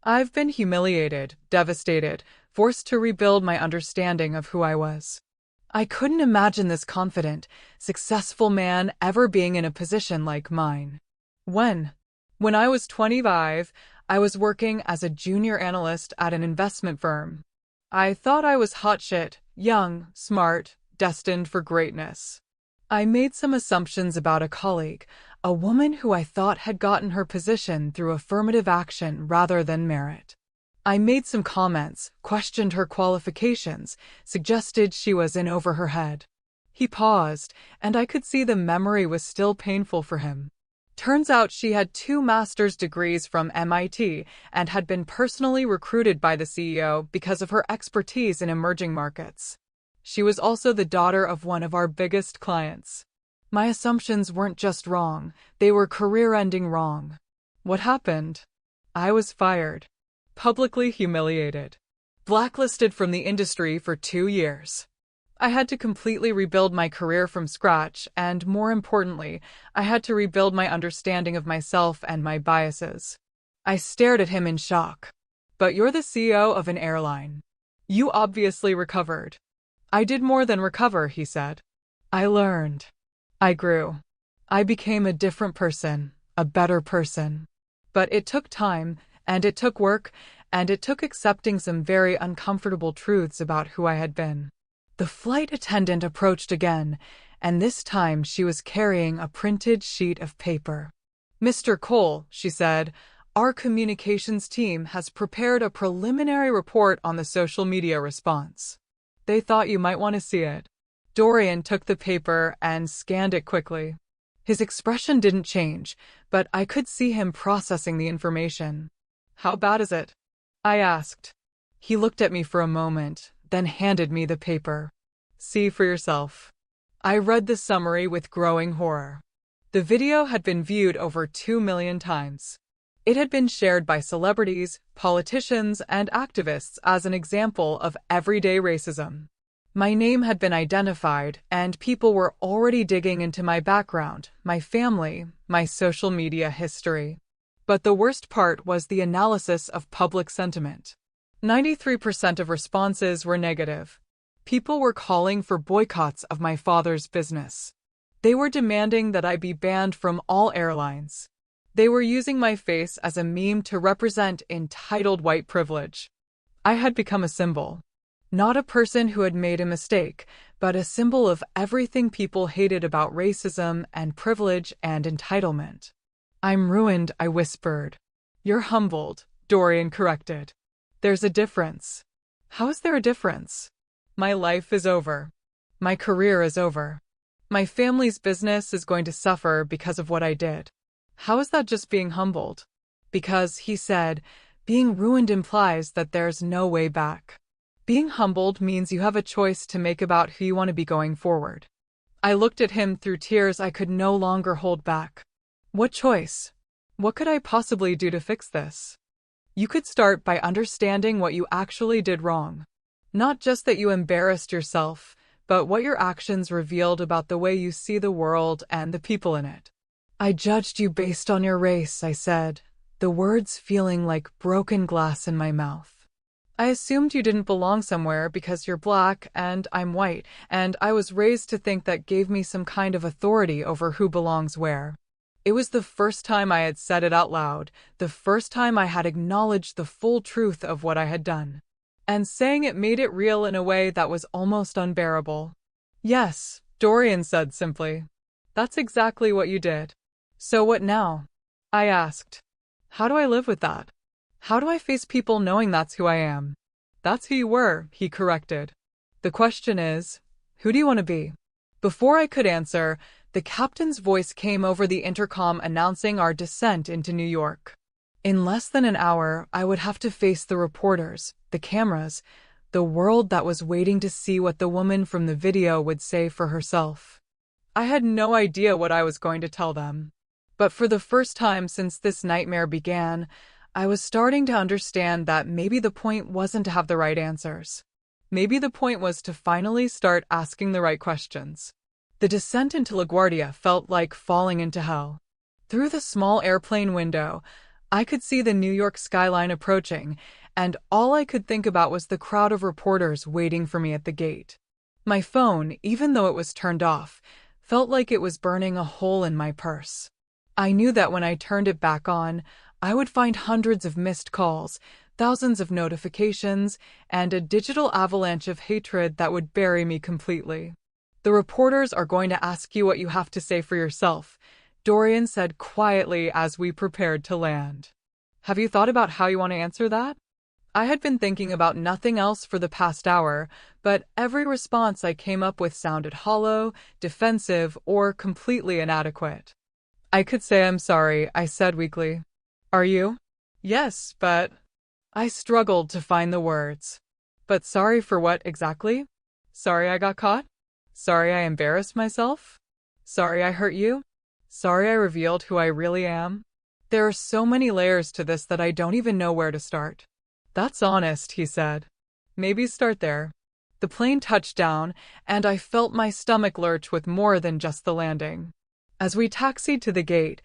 I've been humiliated, devastated, forced to rebuild my understanding of who I was. I couldn't imagine this confident, successful man ever being in a position like mine. When I was 25, I was working as a junior analyst at an investment firm. I thought I was hot shit, young, smart, destined for greatness. I made some assumptions about a colleague, a woman who I thought had gotten her position through affirmative action rather than merit. I made some comments, questioned her qualifications, suggested she was in over her head. He paused, and I could see the memory was still painful for him. Turns out she had 2 master's degrees from MIT and had been personally recruited by the CEO because of her expertise in emerging markets. She was also the daughter of one of our biggest clients. My assumptions weren't just wrong, they were career-ending wrong. What happened? I was fired. Publicly humiliated. Blacklisted from the industry for 2 years. I had to completely rebuild my career from scratch, and more importantly, I had to rebuild my understanding of myself and my biases. I stared at him in shock. But you're the CEO of an airline. You obviously recovered. I did more than recover, he said. I learned. I grew. I became a different person, a better person. But it took time, and it took work, and it took accepting some very uncomfortable truths about who I had been. The flight attendant approached again, and this time she was carrying a printed sheet of paper. Mr. Cole, she said, our communications team has prepared a preliminary report on the social media response. They thought you might want to see it. Dorian took the paper and scanned it quickly. His expression didn't change, but I could see him processing the information. "How bad is it?" I asked. He looked at me for a moment, then handed me the paper. "See for yourself." I read the summary with growing horror. The video had been viewed over 2 million times. It had been shared by celebrities, politicians, and activists as an example of everyday racism. My name had been identified, and people were already digging into my background, my family, my social media history. But the worst part was the analysis of public sentiment. 93% of responses were negative. People were calling for boycotts of my father's business. They were demanding that I be banned from all airlines. They were using my face as a meme to represent entitled white privilege. I had become a symbol. Not a person who had made a mistake, but a symbol of everything people hated about racism and privilege and entitlement. "I'm ruined," I whispered. "You're humbled," Dorian corrected. "There's a difference." "How is there a difference?" "My life is over. My career is over. My family's business is going to suffer because of what I did." "How is that just being humbled?" "Because," he said, "being ruined implies that there's no way back. Being humbled means you have a choice to make about who you want to be going forward." I looked at him through tears I could no longer hold back. "What choice? What could I possibly do to fix this?" "You could start by understanding what you actually did wrong. Not just that you embarrassed yourself, but what your actions revealed about the way you see the world and the people in it." "I judged you based on your race," I said, the words feeling like broken glass in my mouth. "I assumed you didn't belong somewhere because you're black and I'm white, and I was raised to think that gave me some kind of authority over who belongs where." It was the first time I had said it out loud, the first time I had acknowledged the full truth of what I had done. And saying it made it real in a way that was almost unbearable. "Yes," Dorian said simply. "That's exactly what you did." "So what now?" I asked. "How do I live with that? How do I face people knowing that's who I am?" "That's who you were," he corrected. "The question is, who do you want to be?" Before I could answer, the captain's voice came over the intercom announcing our descent into New York. In less than an hour, I would have to face the reporters, the cameras, the world that was waiting to see what the woman from the video would say for herself. I had no idea what I was going to tell them. But for the first time since this nightmare began, I was starting to understand that maybe the point wasn't to have the right answers. Maybe the point was to finally start asking the right questions. The descent into LaGuardia felt like falling into hell. Through the small airplane window, I could see the New York skyline approaching, and all I could think about was the crowd of reporters waiting for me at the gate. My phone, even though it was turned off, felt like it was burning a hole in my purse. I knew that when I turned it back on, I would find hundreds of missed calls, thousands of notifications, and a digital avalanche of hatred that would bury me completely. "The reporters are going to ask you what you have to say for yourself," Dorian said quietly as we prepared to land. "Have you thought about how you want to answer that?" I had been thinking about nothing else for the past hour, but every response I came up with sounded hollow, defensive, or completely inadequate. "I could say I'm sorry," I said weakly. "Are you?" "Yes, but..." I struggled to find the words. "But sorry for what exactly? Sorry I got caught? Sorry I embarrassed myself? Sorry I hurt you? Sorry I revealed who I really am?" There are so many layers to this that I don't even know where to start. "That's honest," he said. "Maybe start there." The plane touched down, and I felt my stomach lurch with more than just the landing. As we taxied to the gate,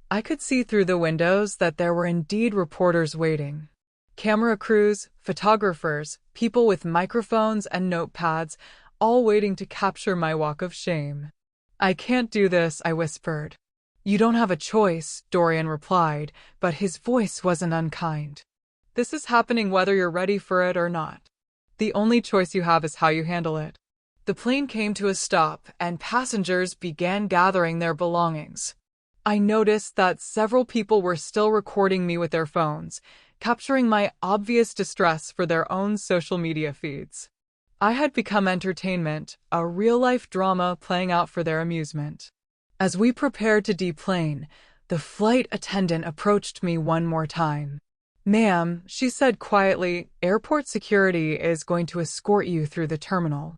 I could see through the windows that there were indeed reporters waiting. Camera crews, photographers, people with microphones and notepads, all waiting to capture my walk of shame. "I can't do this," I whispered. "You don't have a choice," Dorian replied, but his voice wasn't unkind. "This is happening whether you're ready for it or not. The only choice you have is how you handle it." The plane came to a stop, and passengers began gathering their belongings. I noticed that several people were still recording me with their phones, capturing my obvious distress for their own social media feeds. I had become entertainment, a real-life drama playing out for their amusement. As we prepared to deplane, the flight attendant approached me one more time. "Ma'am," she said quietly, "airport security is going to escort you through the terminal.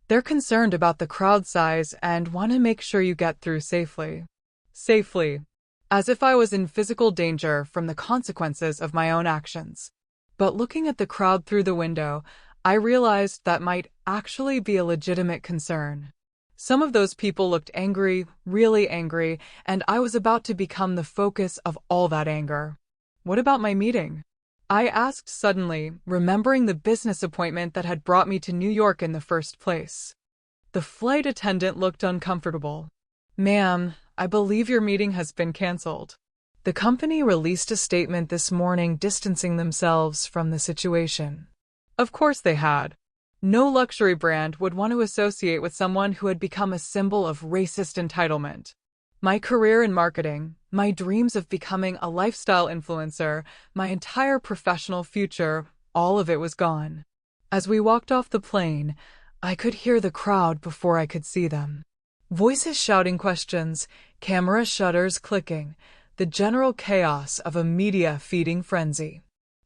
They're concerned about the crowd size and want to make sure you get through safely." Safely. As if I was in physical danger from the consequences of my own actions. But looking at the crowd through the window, I realized that might actually be a legitimate concern. Some of those people looked angry, really angry, and I was about to become the focus of all that anger. What about my meeting? I asked suddenly, remembering the business appointment that had brought me to New York in the first place. The flight attendant looked uncomfortable. "Ma'am, I believe your meeting has been canceled." The company released a statement this morning distancing themselves from the situation. Of course they had. No luxury brand would want to associate with someone who had become a symbol of racist entitlement. My career in marketing, my dreams of becoming a lifestyle influencer, my entire professional future, all of it was gone. As we walked off the plane, I could hear the crowd before I could see them. Voices shouting questions, camera shutters clicking, the general chaos of a media-feeding frenzy.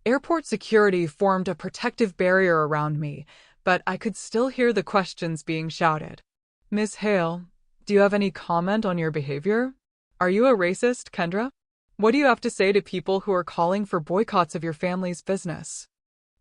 Airport security formed a protective barrier around me, but I could still hear the questions being shouted. "Miss Hale, do you have any comment on your behavior? Are you a racist, Kendra? What do you have to say to people who are calling for boycotts of your family's business?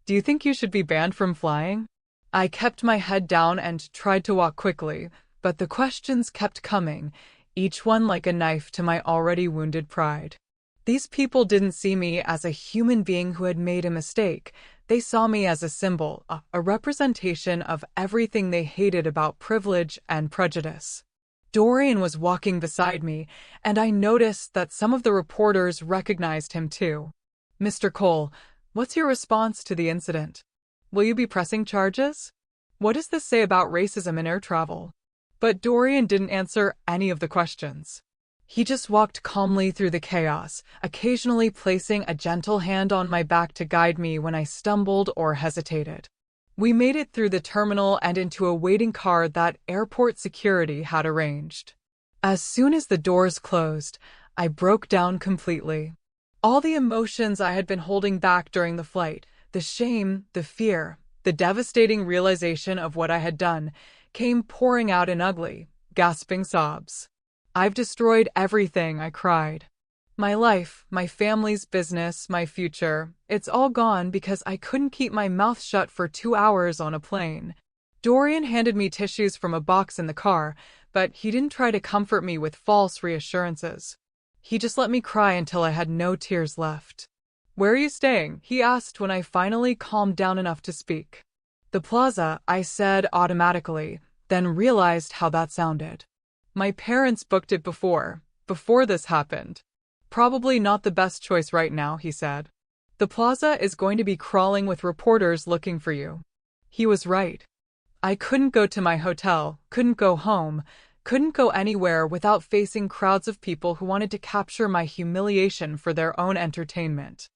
Do you think you should be banned from flying?" I kept my head down and tried to walk quickly, but the questions kept coming, each one like a knife to my already wounded pride. These people didn't see me as a human being who had made a mistake. They saw me as a symbol, a representation of everything they hated about privilege and prejudice. Dorian was walking beside me, and I noticed that some of the reporters recognized him too. "Mr. Cole, what's your response to the incident? Will you be pressing charges? What does this say about racism in air travel?" But Dorian didn't answer any of the questions. He just walked calmly through the chaos, occasionally placing a gentle hand on my back to guide me when I stumbled or hesitated. We made it through the terminal and into a waiting car that airport security had arranged. As soon as the doors closed, I broke down completely. All the emotions I had been holding back during the flight, the shame, the fear, the devastating realization of what I had done, came pouring out in ugly, gasping sobs. "I've destroyed everything," I cried. "My life, my family's business, my future, it's all gone because I couldn't keep my mouth shut for 2 hours on a plane." Dorian handed me tissues from a box in the car, but he didn't try to comfort me with false reassurances. He just let me cry until I had no tears left. "Where are you staying?" he asked when I finally calmed down enough to speak. "The Plaza," I said automatically, then realized how that sounded. My parents booked it before this happened. "Probably not the best choice right now," he said. "The Plaza is going to be crawling with reporters looking for you." He was right. I couldn't go to my hotel, couldn't go home, couldn't go anywhere without facing crowds of people who wanted to capture my humiliation for their own entertainment.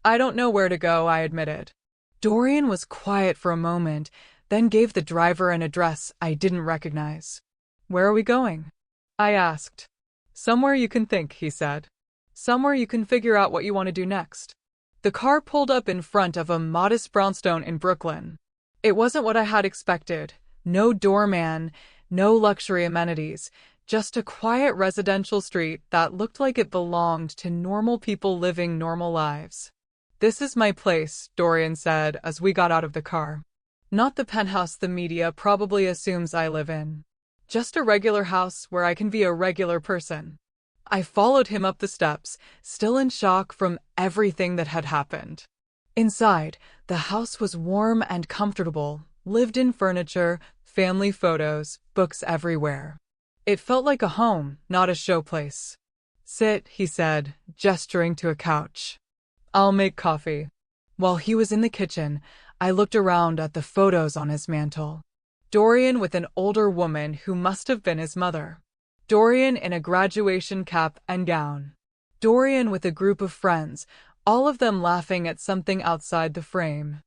"I don't know where to go," I admitted. Dorian was quiet for a moment, then gave the driver an address I didn't recognize. "Where are we going?" I asked. "Somewhere you can think," he said. "Somewhere you can figure out what you want to do next." The car pulled up in front of a modest brownstone in Brooklyn. It wasn't what I had expected. No doorman, no luxury amenities, just a quiet residential street that looked like it belonged to normal people living normal lives. "This is my place," Dorian said as we got out of the car. "Not the penthouse the media probably assumes I live in. Just a regular house where I can be a regular person." I followed him up the steps, still in shock from everything that had happened. Inside, the house was warm and comfortable, lived-in furniture, family photos, books everywhere. It felt like a home, not a showplace. "Sit," he said, gesturing to a couch. "I'll make coffee." While he was in the kitchen, I looked around at the photos on his mantel. Dorian with an older woman who must have been his mother. Dorian in a graduation cap and gown. Dorian with a group of friends, all of them laughing at something outside the frame.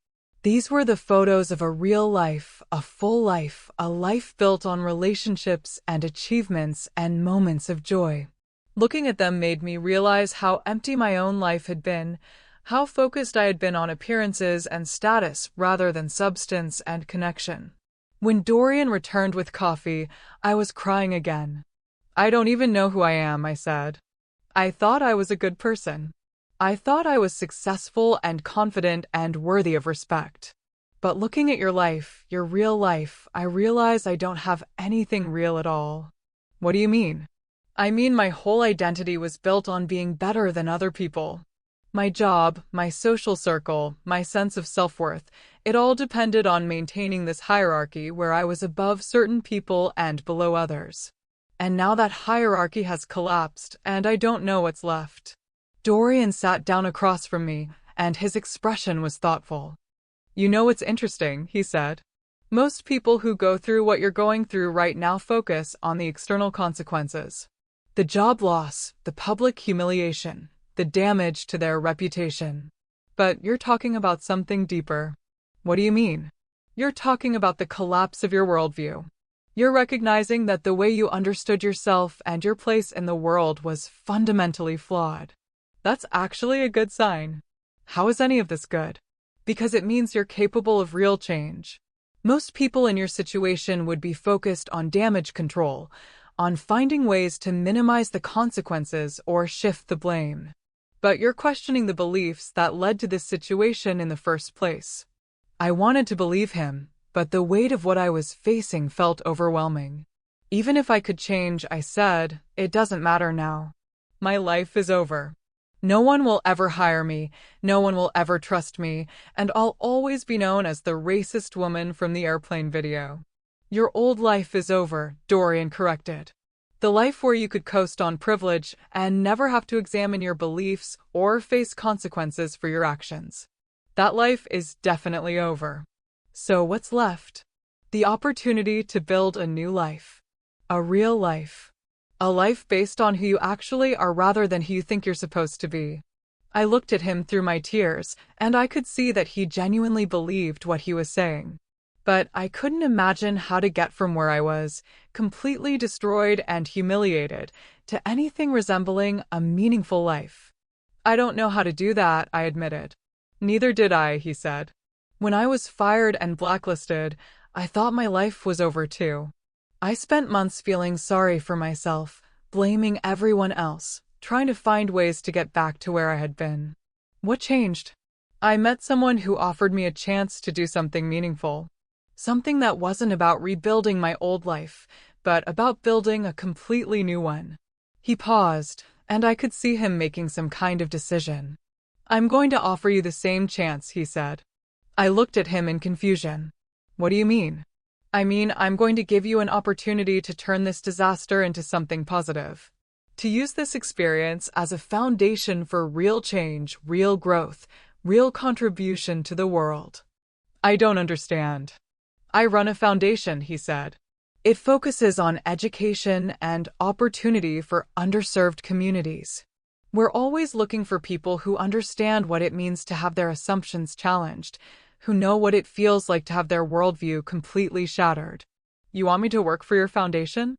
These were the photos of a real life, a full life, a life built on relationships and achievements and moments of joy. Looking at them made me realize how empty my own life had been, how focused I had been on appearances and status rather than substance and connection. When Dorian returned with coffee, I was crying again. "I don't even know who I am," I said. "I thought I was a good person. I thought I was successful and confident and worthy of respect. But looking at your life, your real life, I realize I don't have anything real at all." "What do you mean?" "I mean my whole identity was built on being better than other people. My job, my social circle, my sense of self-worth, it all depended on maintaining this hierarchy where I was above certain people and below others. And now that hierarchy has collapsed, and I don't know what's left." Dorian sat down across from me, and his expression was thoughtful. "You know what's interesting," he said. "Most people who go through what you're going through right now focus on the external consequences. The job loss, the public humiliation, the damage to their reputation. But you're talking about something deeper." "What do you mean?" "You're talking about the collapse of your worldview. You're recognizing that the way you understood yourself and your place in the world was fundamentally flawed. That's actually a good sign." "How is any of this good?" "Because it means you're capable of real change. Most people in your situation would be focused on damage control, on finding ways to minimize the consequences or shift the blame. But you're questioning the beliefs that led to this situation in the first place." I wanted to believe him, but the weight of what I was facing felt overwhelming. "Even if I could change," I said, "it doesn't matter now. My life is over. No one will ever hire me, no one will ever trust me, and I'll always be known as the racist woman from the Airplane video." "Your old life is over," Dorian corrected. "The life where you could coast on privilege and never have to examine your beliefs or face consequences for your actions. That life is definitely over. So what's left? The opportunity to build a new life. A real life. A life based on who you actually are rather than who you think you're supposed to be." I looked at him through my tears, and I could see that he genuinely believed what he was saying. But I couldn't imagine how to get from where I was, completely destroyed and humiliated, to anything resembling a meaningful life. "I don't know how to do that," I admitted. "Neither did I," he said. "When I was fired and blacklisted, I thought my life was over too. I spent months feeling sorry for myself, blaming everyone else, trying to find ways to get back to where I had been. What changed? I met someone who offered me a chance to do something meaningful. Something that wasn't about rebuilding my old life, but about building a completely new one." He paused, and I could see him making some kind of decision. "I'm going to offer you the same chance," he said. I looked at him in confusion. "What do you mean?" "I mean, I'm going to give you an opportunity to turn this disaster into something positive. To use this experience as a foundation for real change, real growth, real contribution to the world." "I don't understand." "I run a foundation," he said. "It focuses on education and opportunity for underserved communities. We're always looking for people who understand what it means to have their assumptions challenged, who know what it feels like to have their worldview completely shattered." "You want me to work for your foundation?"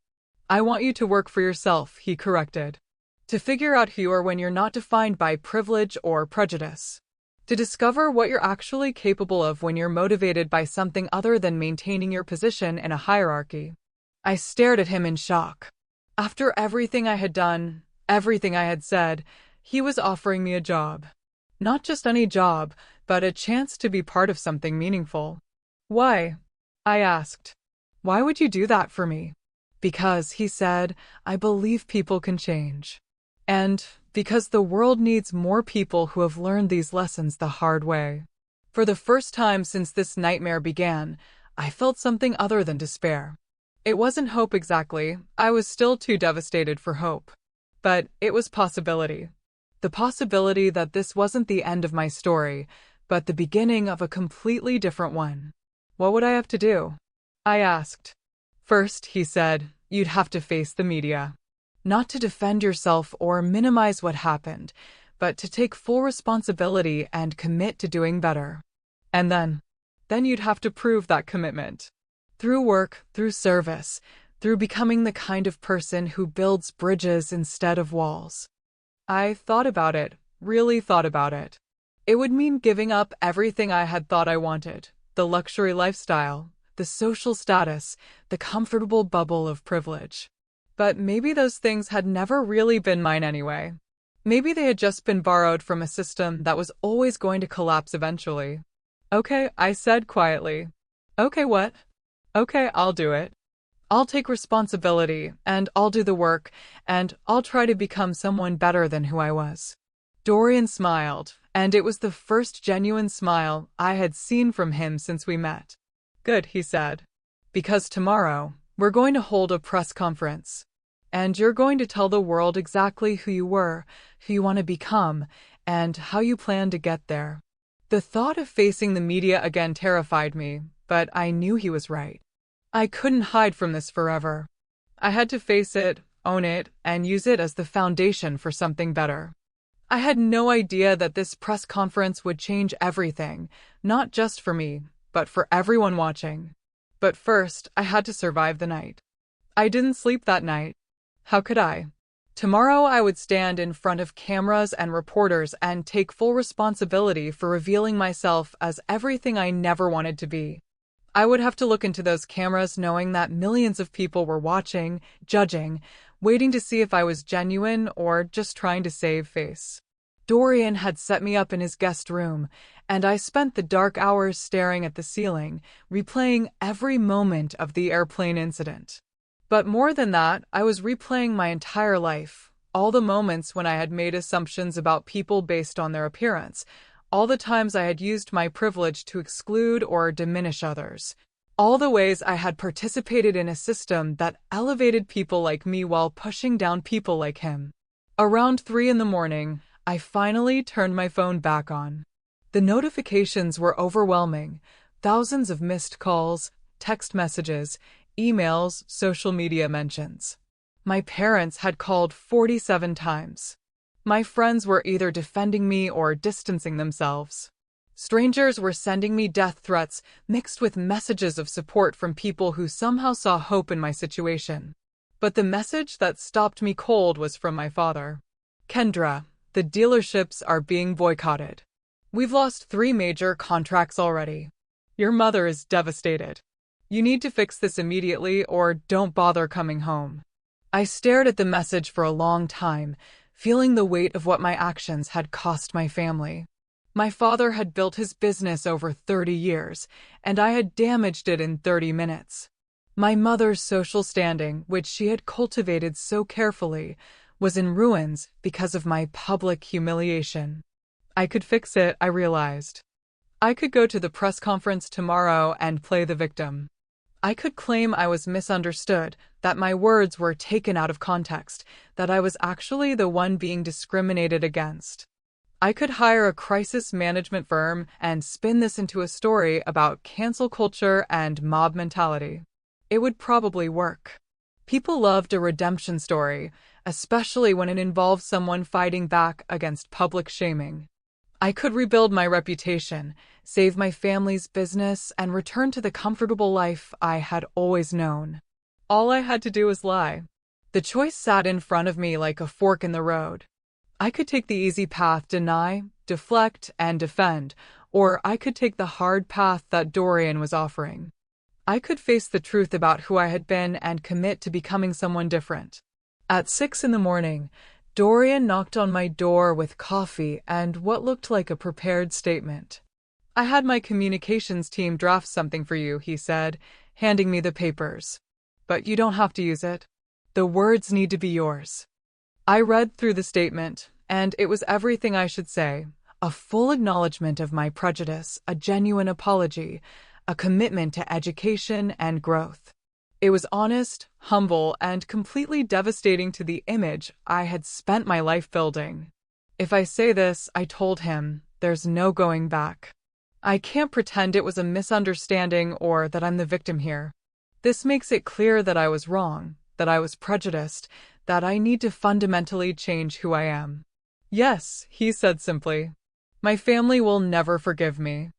"I want you to work for yourself," he corrected. "To figure out who you are when you're not defined by privilege or prejudice. To discover what you're actually capable of when you're motivated by something other than maintaining your position in a hierarchy." I stared at him in shock. After everything I had done, everything I had said, he was offering me a job. Not just any job, but a chance to be part of something meaningful. "Why?" I asked. "Why would you do that for me?" "Because," he said, "I believe people can change. And because the world needs more people who have learned these lessons the hard way." For the first time since this nightmare began, I felt something other than despair. It wasn't hope exactly, I was still too devastated for hope. But it was possibility. The possibility that this wasn't the end of my story, but the beginning of a completely different one. "What would I have to do?" I asked. "First," he said, "you'd have to face the media. Not to defend yourself or minimize what happened, but to take full responsibility and commit to doing better. And then, then you'd have to prove that commitment. Through work, through service, through becoming the kind of person who builds bridges instead of walls. I thought about it, really thought about it. It would mean giving up everything I had thought I wanted, the luxury lifestyle, the social status, the comfortable bubble of privilege. But maybe those things had never really been mine anyway. Maybe they had just been borrowed from a system that was always going to collapse eventually. Okay, I said quietly. Okay, what? Okay, I'll do it. I'll take responsibility, and I'll do the work, and I'll try to become someone better than who I was. Dorian smiled, and it was the first genuine smile I had seen from him since we met. Good, he said. Because tomorrow, we're going to hold a press conference. And you're going to tell the world exactly who you were, who you want to become, and how you plan to get there. The thought of facing the media again terrified me, but I knew he was right. I couldn't hide from this forever. I had to face it, own it, and use it as the foundation for something better. I had no idea that this press conference would change everything, not just for me, but for everyone watching. But first, I had to survive the night. I didn't sleep that night. How could I? Tomorrow I would stand in front of cameras and reporters and take full responsibility for revealing myself as everything I never wanted to be. I would have to look into those cameras knowing that millions of people were watching, judging, waiting to see if I was genuine or just trying to save face. Dorian had set me up in his guest room, and I spent the dark hours staring at the ceiling, replaying every moment of the airplane incident. But more than that, I was replaying my entire life, all the moments when I had made assumptions about people based on their appearance, all the times I had used my privilege to exclude or diminish others, all the ways I had participated in a system that elevated people like me while pushing down people like him. Around 3 a.m, I finally turned my phone back on. The notifications were overwhelming, thousands of missed calls, text messages, emails, social media mentions. My parents had called 47 times. My friends were either defending me or distancing themselves. Strangers were sending me death threats mixed with messages of support from people who somehow saw hope in my situation. But the message that stopped me cold was from my father. Kendra, the dealerships are being boycotted. We've lost 3 major contracts already. Your mother is devastated. You need to fix this immediately or don't bother coming home. I stared at the message for a long time, feeling the weight of what my actions had cost my family. My father had built his business over 30 years, and I had damaged it in 30 minutes. My mother's social standing, which she had cultivated so carefully, was in ruins because of my public humiliation. I could fix it, I realized. I could go to the press conference tomorrow and play the victim. I could claim I was misunderstood, that my words were taken out of context, that I was actually the one being discriminated against. I could hire a crisis management firm and spin this into a story about cancel culture and mob mentality. It would probably work. People loved a redemption story, especially when it involved someone fighting back against public shaming. I could rebuild my reputation, save my family's business, and return to the comfortable life I had always known. All I had to do was lie. The choice sat in front of me like a fork in the road. I could take the easy path, deny, deflect, and defend, or I could take the hard path that Dorian was offering. I could face the truth about who I had been and commit to becoming someone different. At 6 a.m, Dorian knocked on my door with coffee and what looked like a prepared statement. I had my communications team draft something for you, he said, handing me the papers. But you don't have to use it. The words need to be yours. I read through the statement, and it was everything I should say. A full acknowledgement of my prejudice, a genuine apology, a commitment to education and growth. It was honest, humble, and completely devastating to the image I had spent my life building. If I say this, I told him, there's no going back. I can't pretend it was a misunderstanding or that I'm the victim here. This makes it clear that I was wrong, that I was prejudiced, that I need to fundamentally change who I am. Yes, he said simply. My family will never forgive me.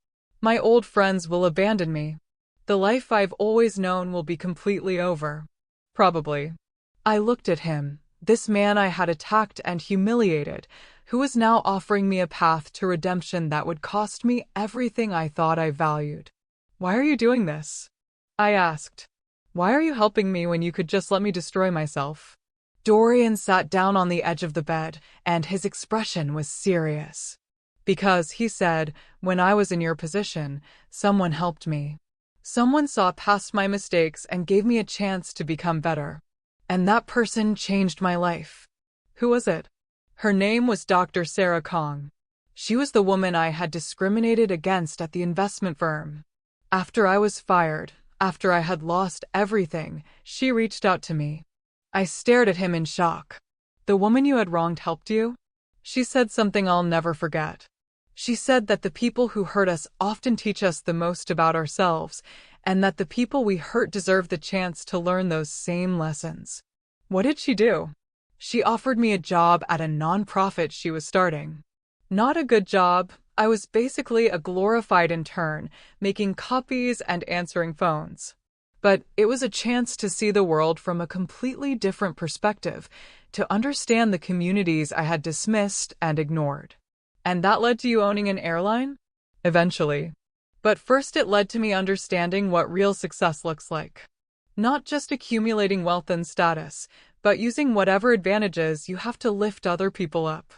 My old friends will abandon me. The life I've always known will be completely over. Probably. I looked at him, this man I had attacked and humiliated, who was now offering me a path to redemption that would cost me everything I thought I valued. Why are you doing this? I asked. Why are you helping me when you could just let me destroy myself? Dorian sat down on the edge of the bed, and his expression was serious. Because, he said, when I was in your position, someone helped me. Someone saw past my mistakes and gave me a chance to become better. And that person changed my life. Who was it? Her name was Dr. Sarah Kong. She was the woman I had discriminated against at the investment firm. After I was fired, after I had lost everything, she reached out to me. I stared at him in shock. The woman you had wronged helped you? She said something I'll never forget. She said that the people who hurt us often teach us the most about ourselves, and that the people we hurt deserve the chance to learn those same lessons. What did she do? She offered me a job at a non-profit she was starting. Not a good job. I was basically a glorified intern, making copies and answering phones. But it was a chance to see the world from a completely different perspective, to understand the communities I had dismissed and ignored. And that led to you owning an airline? Eventually. But first it led to me understanding what real success looks like. Not just accumulating wealth and status, but using whatever advantages you have to lift other people up.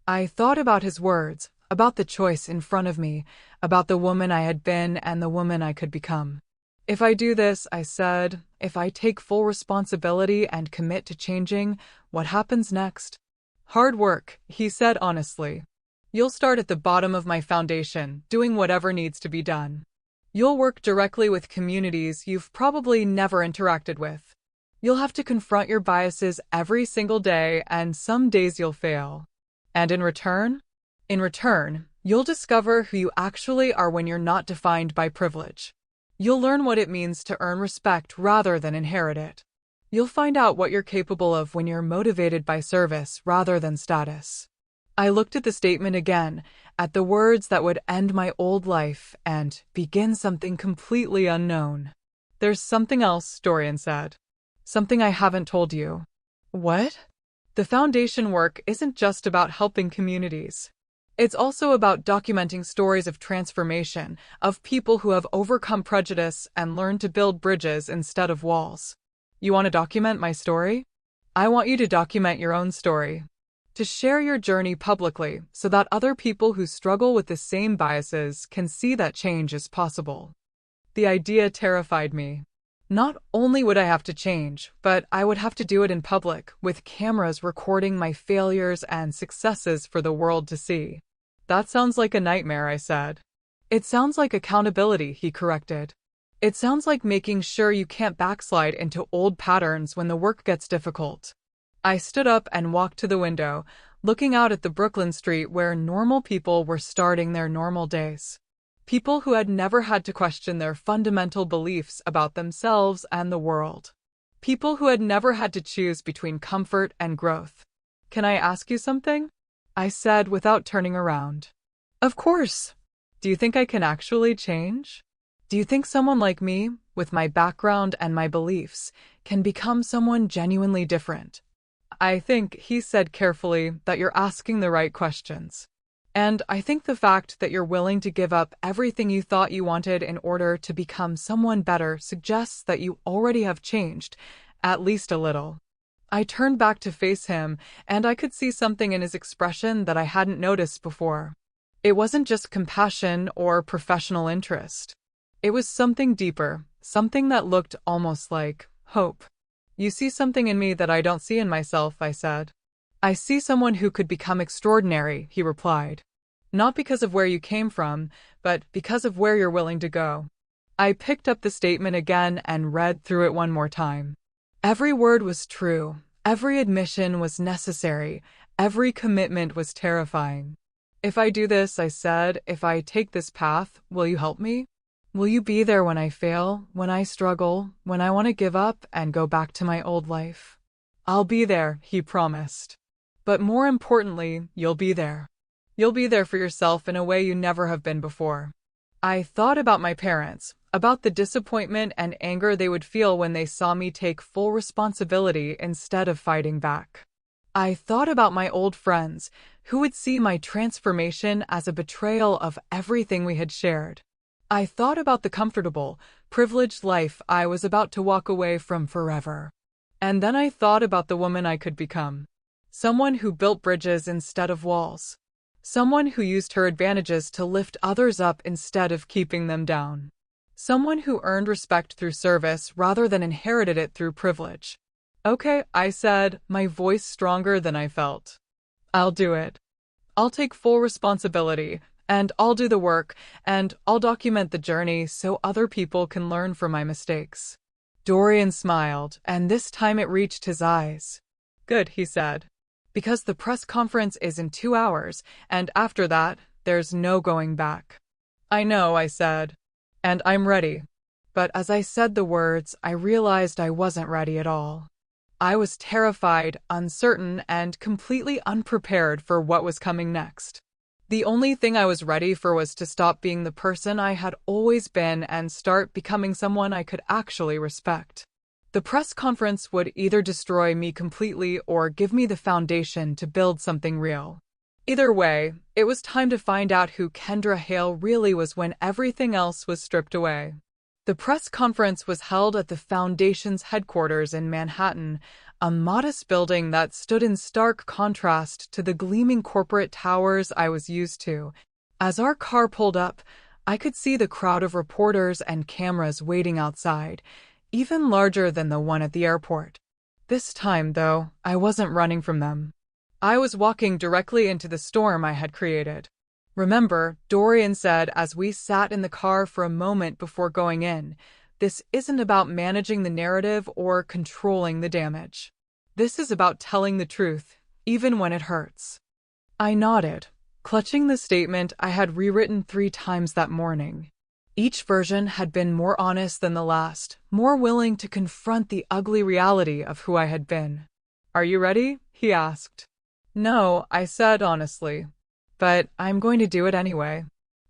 I thought about his words, about the choice in front of me, about the woman I had been and the woman I could become. If I do this, I said, if I take full responsibility and commit to changing, what happens next? Hard work, he said honestly. You'll start at the bottom of my foundation, doing whatever needs to be done. You'll work directly with communities you've probably never interacted with. You'll have to confront your biases every single day, and some days you'll fail. And in return? In return, you'll discover who you actually are when you're not defined by privilege. You'll learn what it means to earn respect rather than inherit it. You'll find out what you're capable of when you're motivated by service rather than status. I looked at the statement again, at the words that would end my old life and begin something completely unknown. There's something else, Dorian said. Something I haven't told you. What? The foundation work isn't just about helping communities. It's also about documenting stories of transformation, of people who have overcome prejudice and learned to build bridges instead of walls. You want to document my story? I want you to document your own story. To share your journey publicly so that other people who struggle with the same biases can see that change is possible. The idea terrified me. Not only would I have to change, but I would have to do it in public, with cameras recording my failures and successes for the world to see. That sounds like a nightmare, I said. It sounds like accountability, he corrected. It sounds like making sure you can't backslide into old patterns when the work gets difficult. I stood up and walked to the window, looking out at the Brooklyn street where normal people were starting their normal days. People who had never had to question their fundamental beliefs about themselves and the world. People who had never had to choose between comfort and growth. Can I ask you something? I said without turning around. Of course. Do you think I can actually change? Do you think someone like me, with my background and my beliefs, can become someone genuinely different? I think, he said carefully, that you're asking the right questions. And I think the fact that you're willing to give up everything you thought you wanted in order to become someone better suggests that you already have changed, at least a little. I turned back to face him, and I could see something in his expression that I hadn't noticed before. It wasn't just compassion or professional interest. It was something deeper, something that looked almost like hope. You see something in me that I don't see in myself, I said. I see someone who could become extraordinary, he replied. Not because of where you came from, but because of where you're willing to go. I picked up the statement again and read through it one more time. Every word was true. Every admission was necessary. Every commitment was terrifying. If I do this, I said, if I take this path, will you help me? Will you be there when I fail, when I struggle, when I want to give up and go back to my old life? I'll be there, he promised. But more importantly, you'll be there. You'll be there for yourself in a way you never have been before. I thought about my parents, about the disappointment and anger they would feel when they saw me take full responsibility instead of fighting back. I thought about my old friends, who would see my transformation as a betrayal of everything we had shared. I thought about the comfortable, privileged life I was about to walk away from forever. And then I thought about the woman I could become. Someone who built bridges instead of walls. Someone who used her advantages to lift others up instead of keeping them down. Someone who earned respect through service rather than inherited it through privilege. Okay, I said, my voice stronger than I felt. I'll do it. I'll take full responsibility, and I'll do the work, and I'll document the journey so other people can learn from my mistakes. Dorian smiled, and this time it reached his eyes. Good, he said. Because the press conference is in 2 hours, and after that, there's no going back. I know, I said. And I'm ready. But as I said the words, I realized I wasn't ready at all. I was terrified, uncertain, and completely unprepared for what was coming next. The only thing I was ready for was to stop being the person I had always been and start becoming someone I could actually respect. The press conference would either destroy me completely or give me the foundation to build something real. Either way, it was time to find out who Kendra Hale really was when everything else was stripped away. The press conference was held at the Foundation's headquarters in Manhattan, a modest building that stood in stark contrast to the gleaming corporate towers I was used to. As our car pulled up, I could see the crowd of reporters and cameras waiting outside, even larger than the one at the airport. This time, though, I wasn't running from them. I was walking directly into the storm I had created. Remember, Dorian said as we sat in the car for a moment before going in, this isn't about managing the narrative or controlling the damage. This is about telling the truth, even when it hurts. I nodded, clutching the statement I had rewritten 3 times that morning. Each version had been more honest than the last, more willing to confront the ugly reality of who I had been. Are you ready? He asked. No, I said honestly. But I'm going to do it anyway.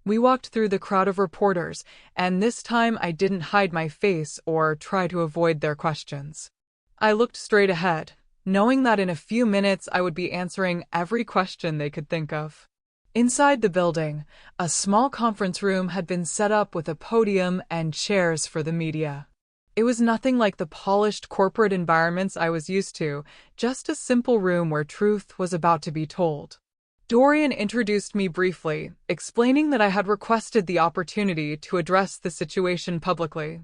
We walked through the crowd of reporters, and this time I didn't hide my face or try to avoid their questions. I looked straight ahead, knowing that in a few minutes I would be answering every question they could think of. Inside the building, a small conference room had been set up with a podium and chairs for the media. It was nothing like the polished corporate environments I was used to, just a simple room where truth was about to be told. Dorian introduced me briefly, explaining that I had requested the opportunity to address the situation publicly.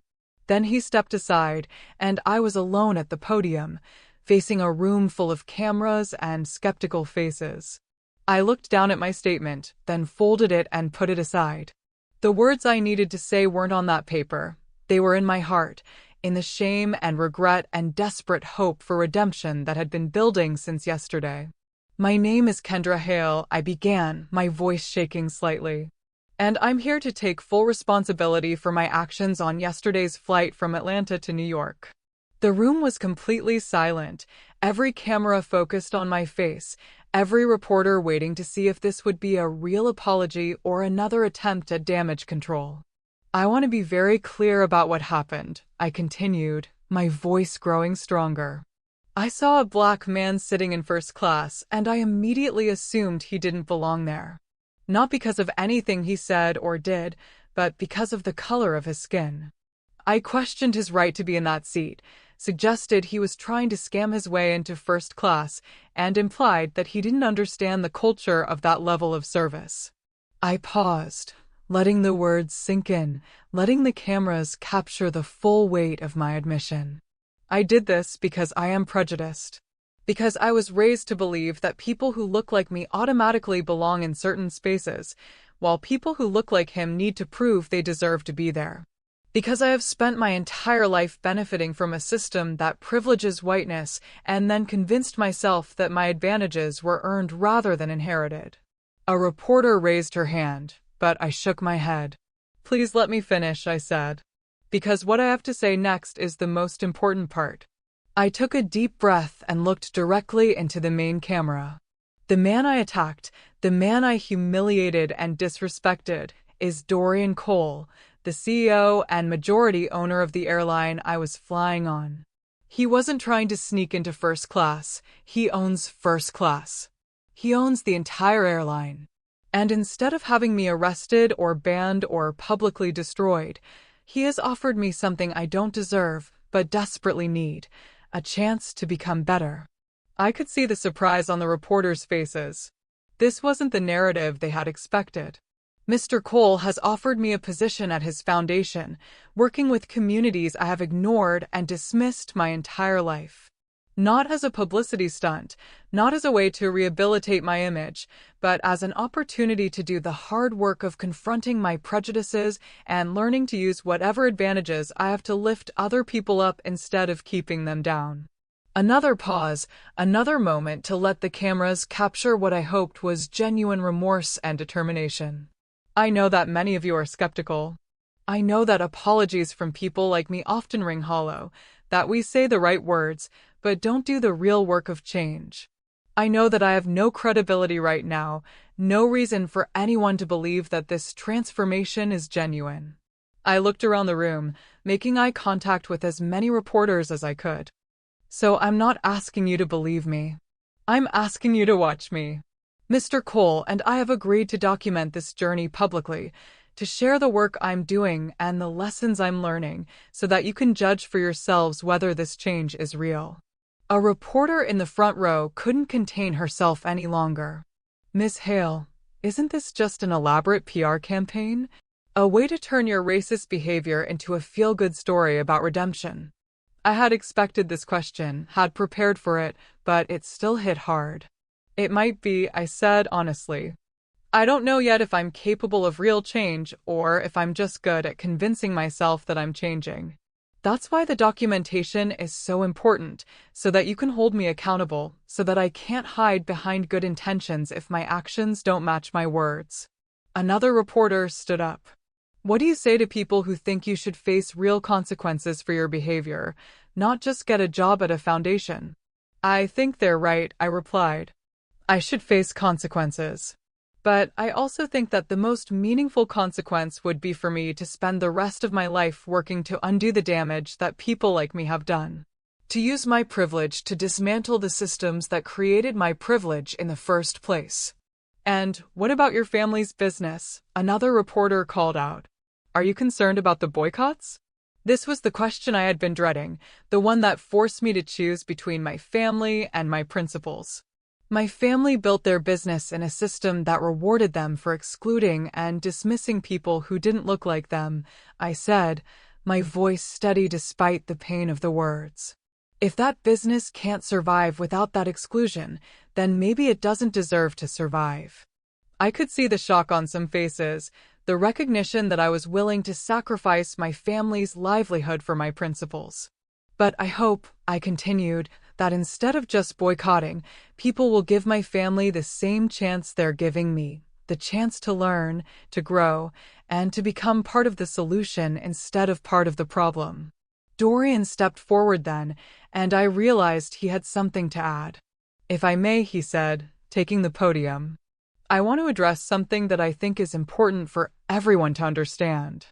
Then he stepped aside, and I was alone at the podium, facing a room full of cameras and skeptical faces. I looked down at my statement, then folded it and put it aside. The words I needed to say weren't on that paper. They were in my heart, in the shame and regret and desperate hope for redemption that had been building since yesterday. My name is Kendra Hale, I began, my voice shaking slightly. And I'm here to take full responsibility for my actions on yesterday's flight from Atlanta to New York. The room was completely silent, every camera focused on my face, every reporter waiting to see if this would be a real apology or another attempt at damage control. I want to be very clear about what happened, I continued, my voice growing stronger. I saw a black man sitting in first class, and I immediately assumed he didn't belong there. Not because of anything he said or did, but because of the color of his skin. I questioned his right to be in that seat, suggested he was trying to scam his way into first class, and implied that he didn't understand the culture of that level of service. I paused, letting the words sink in, letting the cameras capture the full weight of my admission. I did this because I am prejudiced. Because I was raised to believe that people who look like me automatically belong in certain spaces, while people who look like him need to prove they deserve to be there. Because I have spent my entire life benefiting from a system that privileges whiteness and then convinced myself that my advantages were earned rather than inherited. A reporter raised her hand, but I shook my head. Please let me finish, I said. Because what I have to say next is the most important part. I took a deep breath and looked directly into the main camera. The man I attacked, the man I humiliated and disrespected, is Dorian Cole, the CEO and majority owner of the airline I was flying on. He wasn't trying to sneak into first class. He owns first class. He owns the entire airline. And instead of having me arrested or banned or publicly destroyed, he has offered me something I don't deserve but desperately need, a chance to become better. I could see the surprise on the reporters' faces. This wasn't the narrative they had expected. Mr. Cole has offered me a position at his foundation, working with communities I have ignored and dismissed my entire life. Not as a publicity stunt, not as a way to rehabilitate my image, but as an opportunity to do the hard work of confronting my prejudices and learning to use whatever advantages I have to lift other people up instead of keeping them down. Another pause, another moment to let the cameras capture what I hoped was genuine remorse and determination. I know that many of you are skeptical. I know that apologies from people like me often ring hollow, that we say the right words, but don't do the real work of change. I know that I have no credibility right now, no reason for anyone to believe that this transformation is genuine. I looked around the room, making eye contact with as many reporters as I could. So I'm not asking you to believe me. I'm asking you to watch me. Mr. Cole and I have agreed to document this journey publicly, to share the work I'm doing and the lessons I'm learning so that you can judge for yourselves whether this change is real. A reporter in the front row couldn't contain herself any longer. Miss Hale, isn't this just an elaborate PR campaign? A way to turn your racist behavior into a feel-good story about redemption? I had expected this question, had prepared for it, but it still hit hard. It might be, I said honestly. I don't know yet if I'm capable of real change or if I'm just good at convincing myself that I'm changing. That's why the documentation is so important, so that you can hold me accountable, so that I can't hide behind good intentions if my actions don't match my words. Another reporter stood up. What do you say to people who think you should face real consequences for your behavior, not just get a job at a foundation? I think they're right, I replied. I should face consequences. But I also think that the most meaningful consequence would be for me to spend the rest of my life working to undo the damage that people like me have done. To use my privilege to dismantle the systems that created my privilege in the first place. And what about your family's business? Another reporter called out. Are you concerned about the boycotts? This was the question I had been dreading, the one that forced me to choose between my family and my principles. My family built their business in a system that rewarded them for excluding and dismissing people who didn't look like them, I said, my voice steady despite the pain of the words. If that business can't survive without that exclusion, then maybe it doesn't deserve to survive. I could see the shock on some faces, the recognition that I was willing to sacrifice my family's livelihood for my principles. But I hope, I continued, that instead of just boycotting, people will give my family the same chance they're giving me, the chance to learn, to grow, and to become part of the solution instead of part of the problem. Dorian stepped forward then, and I realized he had something to add. If I may, he said, taking the podium, I want to address something that I think is important for everyone to understand.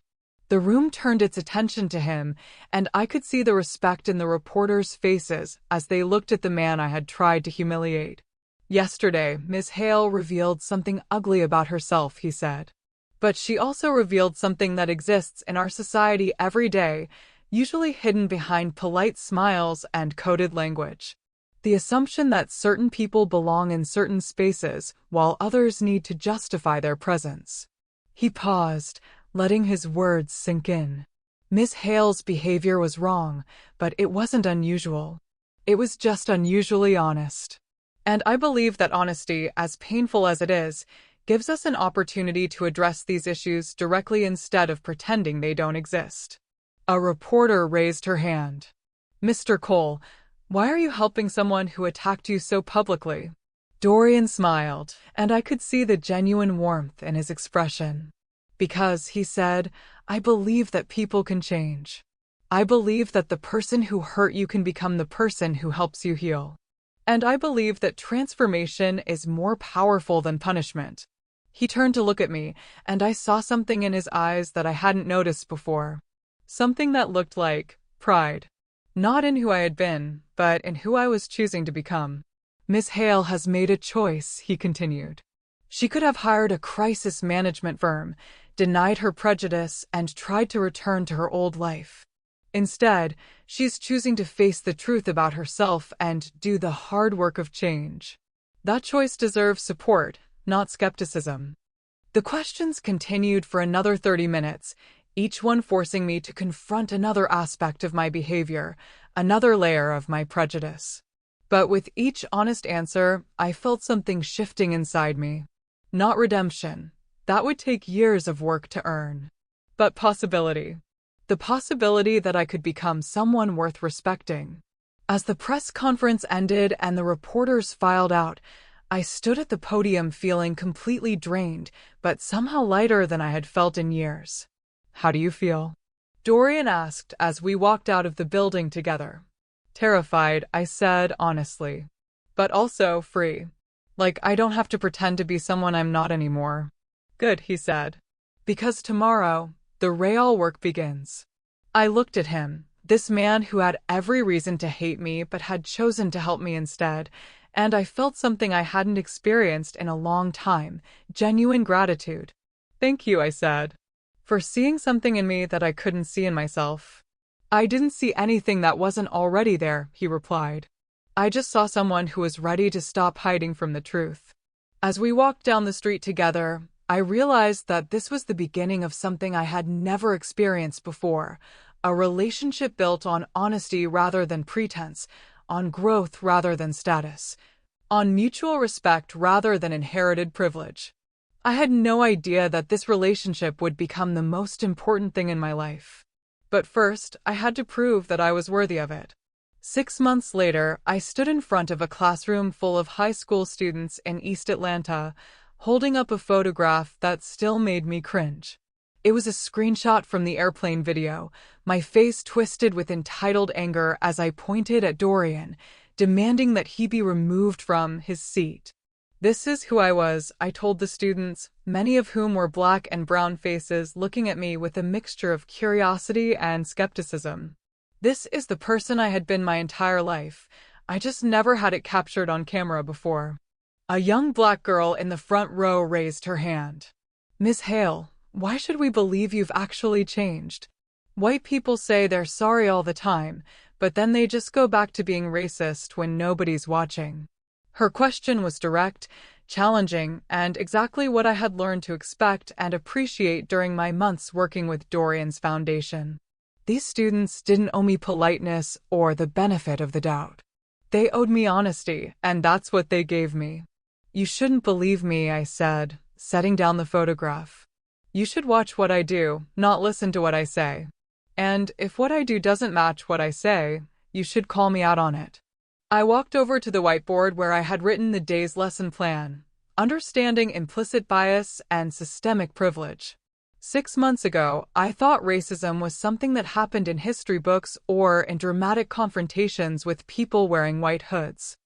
The room turned its attention to him, and I could see the respect in the reporters' faces as they looked at the man I had tried to humiliate. Yesterday, Miss Hale revealed something ugly about herself, he said. But she also revealed something that exists in our society every day, usually hidden behind polite smiles and coded language. The assumption that certain people belong in certain spaces, while others need to justify their presence. He paused, letting his words sink in. Miss Hale's behavior was wrong, but it wasn't unusual. It was just unusually honest. And I believe that honesty, as painful as it is, gives us an opportunity to address these issues directly instead of pretending they don't exist. A reporter raised her hand. Mr. Cole, why are you helping someone who attacked you so publicly? Dorian smiled, and I could see the genuine warmth in his expression. Because, he said, I believe that people can change. I believe that the person who hurt you can become the person who helps you heal. And I believe that transformation is more powerful than punishment. He turned to look at me, and I saw something in his eyes that I hadn't noticed before. Something that looked like pride. Not in who I had been, but in who I was choosing to become. Miss Hale has made a choice, he continued. She could have hired a crisis management firm, denied her prejudice, and tried to return to her old life. Instead, she's choosing to face the truth about herself and do the hard work of change. That choice deserves support, not skepticism. The questions continued for another 30 minutes, each one forcing me to confront another aspect of my behavior, another layer of my prejudice. But with each honest answer, I felt something shifting inside me. Not redemption. That would take years of work to earn. But possibility. The possibility that I could become someone worth respecting. As the press conference ended and the reporters filed out, I stood at the podium feeling completely drained, but somehow lighter than I had felt in years. "How do you feel?" Dorian asked as we walked out of the building together. "Terrified," I said honestly. "But also free. Like I don't have to pretend to be someone I'm not anymore." "Good," he said. "Because tomorrow, the real work begins." I looked at him, this man who had every reason to hate me but had chosen to help me instead, and I felt something I hadn't experienced in a long time, genuine gratitude. "Thank you," I said, "for seeing something in me that I couldn't see in myself." "I didn't see anything that wasn't already there," he replied. "I just saw someone who was ready to stop hiding from the truth." As we walked down the street together, I realized that this was the beginning of something I had never experienced before, a relationship built on honesty rather than pretense, on growth rather than status, on mutual respect rather than inherited privilege. I had no idea that this relationship would become the most important thing in my life. But first, I had to prove that I was worthy of it. 6 months later, I stood in front of a classroom full of high school students in East Atlanta, holding up a photograph that still made me cringe. It was a screenshot from the airplane video, my face twisted with entitled anger as I pointed at Dorian, demanding that he be removed from his seat. "This is who I was," I told the students, many of whom were black and brown faces looking at me with a mixture of curiosity and skepticism. "This is the person I had been my entire life. I just never had it captured on camera before." A young black girl in the front row raised her hand. "Miss Hale, why should we believe you've actually changed? White people say they're sorry all the time, but then they just go back to being racist when nobody's watching." Her question was direct, challenging, and exactly what I had learned to expect and appreciate during my months working with Dorian's foundation. These students didn't owe me politeness or the benefit of the doubt. They owed me honesty, and that's what they gave me. "You shouldn't believe me," I said, setting down the photograph. "You should watch what I do, not listen to what I say. And if what I do doesn't match what I say, you should call me out on it." I walked over to the whiteboard where I had written the day's lesson plan, understanding implicit bias and systemic privilege. 6 months ago, I thought racism was something that happened in history books or in dramatic confrontations with people wearing white hoods.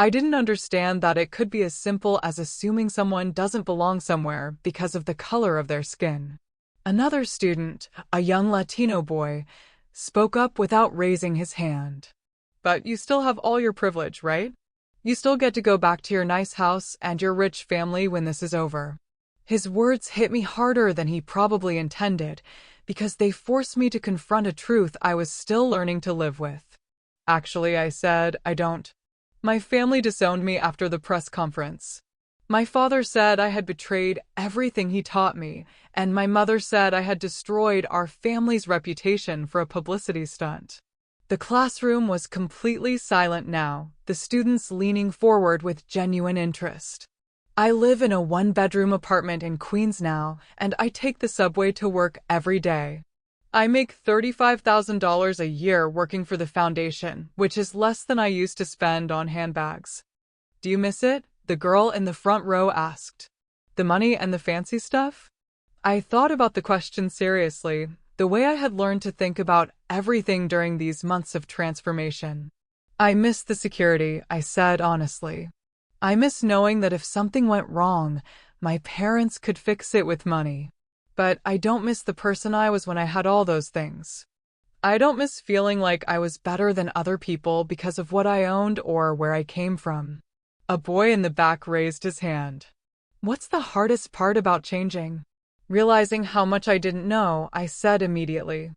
I didn't understand that it could be as simple as assuming someone doesn't belong somewhere because of the color of their skin. Another student, a young Latino boy, spoke up without raising his hand. "But you still have all your privilege, right? You still get to go back to your nice house and your rich family when this is over." His words hit me harder than he probably intended, because they forced me to confront a truth I was still learning to live with. "Actually," I said, "I don't. My family disowned me after the press conference. My father said I had betrayed everything he taught me, and my mother said I had destroyed our family's reputation for a publicity stunt." The classroom was completely silent now, the students leaning forward with genuine interest. "I live in a one-bedroom apartment in Queens now, and I take the subway to work every day. I make $35,000 a year working for the foundation, which is less than I used to spend on handbags." "Do you miss it?" the girl in the front row asked. "The money and the fancy stuff?" I thought about the question seriously, the way I had learned to think about everything during these months of transformation. "I miss the security," I said honestly. "I miss knowing that if something went wrong, My parents could fix it with money. But I don't miss the person I was when I had all those things. I don't miss feeling like I was better than other people because of what I owned or where I came from. A boy in the back raised his hand. What's the hardest part about changing? Realizing how much I didn't know, I said immediately.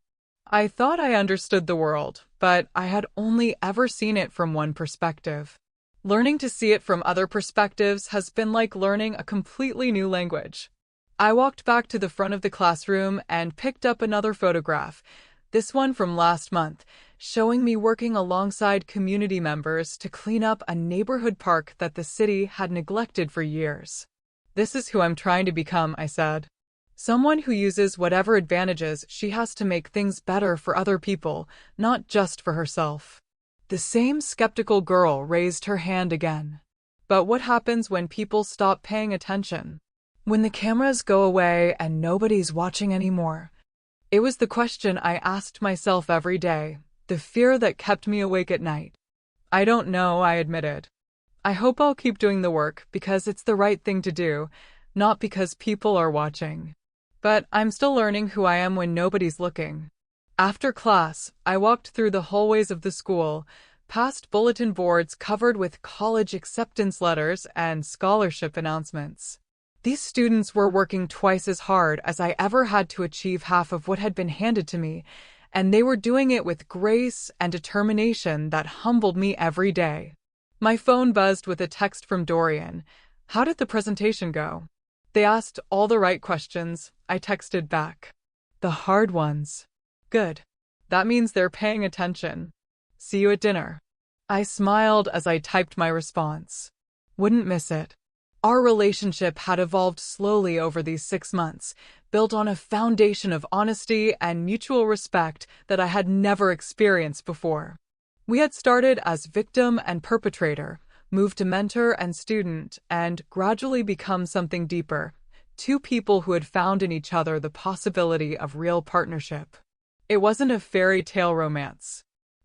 I thought I understood the world, but I had only ever seen it from one perspective. Learning to see it from other perspectives has been like learning a completely new language. I walked back to the front of the classroom and picked up another photograph, this one from last month, showing me working alongside community members to clean up a neighborhood park that the city had neglected for years. This is who I'm trying to become, I said. Someone who uses whatever advantages she has to make things better for other people, not just for herself. The same skeptical girl raised her hand again. But what happens when people stop paying attention? When the cameras go away and nobody's watching anymore? It was the question I asked myself every day, the fear that kept me awake at night. I don't know, I admitted. I hope I'll keep doing the work because it's the right thing to do, not because people are watching. But I'm still learning who I am when nobody's looking. After class, I walked through the hallways of the school, past bulletin boards covered with college acceptance letters and scholarship announcements. These students were working twice as hard as I ever had to achieve half of what had been handed to me, and they were doing it with grace and determination that humbled me every day. My phone buzzed with a text from Dorian. How did the presentation go? They asked all the right questions, I texted back. The hard ones. Good. That means they're paying attention. See you at dinner. I smiled as I typed my response. Wouldn't miss it. Our relationship had evolved slowly over these 6 months, built on a foundation of honesty and mutual respect that I had never experienced before. We had started as victim and perpetrator, moved to mentor and student, and gradually become something deeper, two people who had found in each other the possibility of real partnership. It wasn't a fairy tale romance.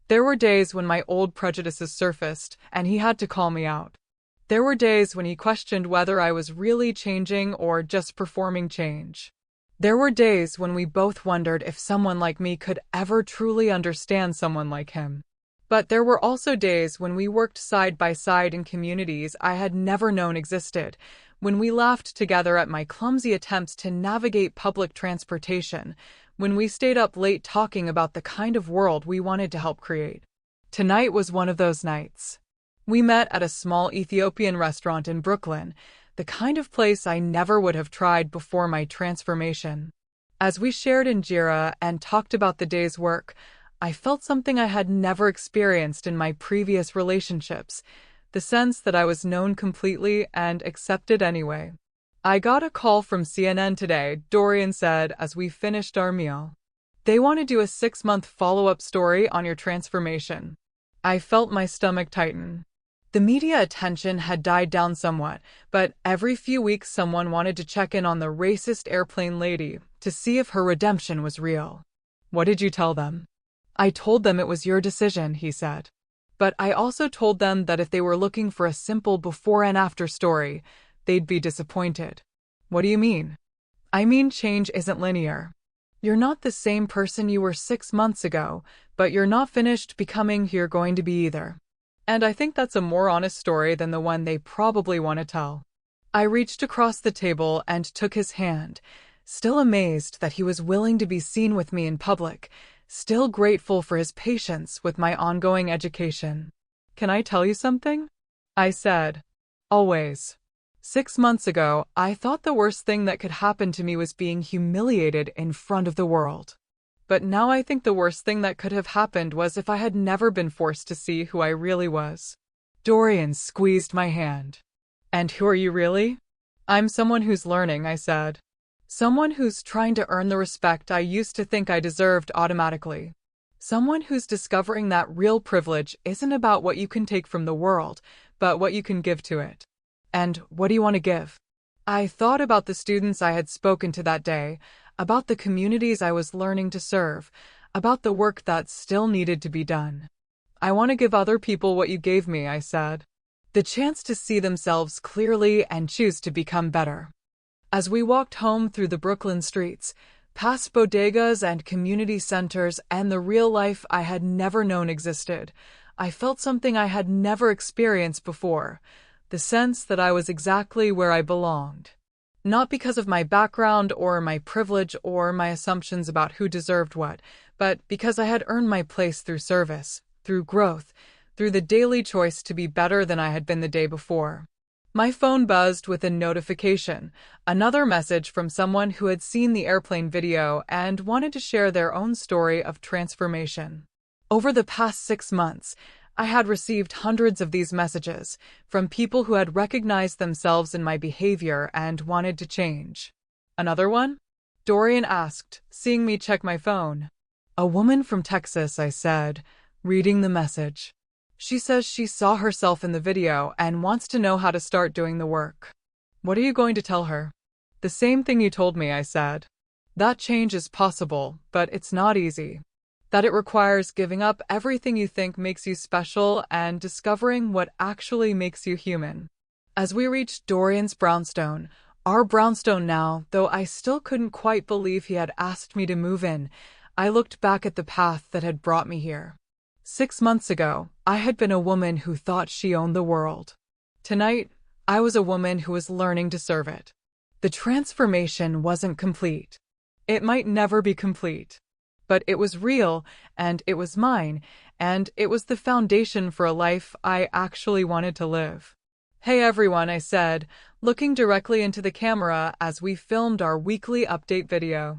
There were days when my old prejudices surfaced, and he had to call me out. There were days when he questioned whether I was really changing or just performing change. There were days when we both wondered if someone like me could ever truly understand someone like him. But there were also days when we worked side by side in communities I had never known existed, when we laughed together at my clumsy attempts to navigate public transportation, when we stayed up late talking about the kind of world we wanted to help create. Tonight was one of those nights. We met at a small Ethiopian restaurant in Brooklyn, the kind of place I never would have tried before my transformation. As we shared injera and talked about the day's work, I felt something I had never experienced in my previous relationships, the sense that I was known completely and accepted anyway. I got a call from CNN today, Dorian said as we finished our meal. They want to do a 6-month follow-up story on your transformation. I felt my stomach tighten. The media attention had died down somewhat, but every few weeks someone wanted to check in on the racist airplane lady to see if her redemption was real. What did you tell them? I told them it was your decision, he said. But I also told them that if they were looking for a simple before and after story, they'd be disappointed. What do you mean? I mean change isn't linear. You're not the same person you were 6 months ago, but you're not finished becoming who you're going to be either. And I think that's a more honest story than the one they probably want to tell. I reached across the table and took his hand, still amazed that he was willing to be seen with me in public, still grateful for his patience with my ongoing education. Can I tell you something? I said. Always. 6 months ago, I thought the worst thing that could happen to me was being humiliated in front of the world. But now I think the worst thing that could have happened was if I had never been forced to see who I really was. Dorian squeezed my hand. And who are you really? I'm someone who's learning, I said. Someone who's trying to earn the respect I used to think I deserved automatically. Someone who's discovering that real privilege isn't about what you can take from the world, but what you can give to it. And what do you want to give? I thought about the students I had spoken to that day, about the communities I was learning to serve, about the work that still needed to be done. I want to give other people what you gave me, I said. The chance to see themselves clearly and choose to become better. As we walked home through the Brooklyn streets, past bodegas and community centers and the real life I had never known existed, I felt something I had never experienced before, the sense that I was exactly where I belonged. Not because of my background or my privilege or my assumptions about who deserved what, but because I had earned my place through service, through growth, through the daily choice to be better than I had been the day before. My phone buzzed with a notification, another message from someone who had seen the airplane video and wanted to share their own story of transformation. Over the past 6 months, I had received hundreds of these messages from people who had recognized themselves in my behavior and wanted to change. Another one? Dorian asked, seeing me check my phone. A woman from Texas, I said, reading the message. She says she saw herself in the video and wants to know how to start doing the work. What are you going to tell her? The same thing you told me, I said. That change is possible, but it's not easy. That it requires giving up everything you think makes you special and discovering what actually makes you human. As we reached Dorian's brownstone, our brownstone now, though I still couldn't quite believe he had asked me to move in, I looked back at the path that had brought me here. 6 months ago, I had been a woman who thought she owned the world. Tonight, I was a woman who was learning to serve it. The transformation wasn't complete. It might never be complete. But it was real, and it was mine, and it was the foundation for a life I actually wanted to live. Hey everyone, I said, looking directly into the camera as we filmed our weekly update video.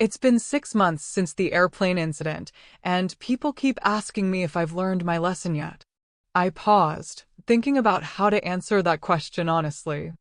It's been 6 months since the airplane incident, and people keep asking me if I've learned my lesson yet. I paused, thinking about how to answer that question honestly.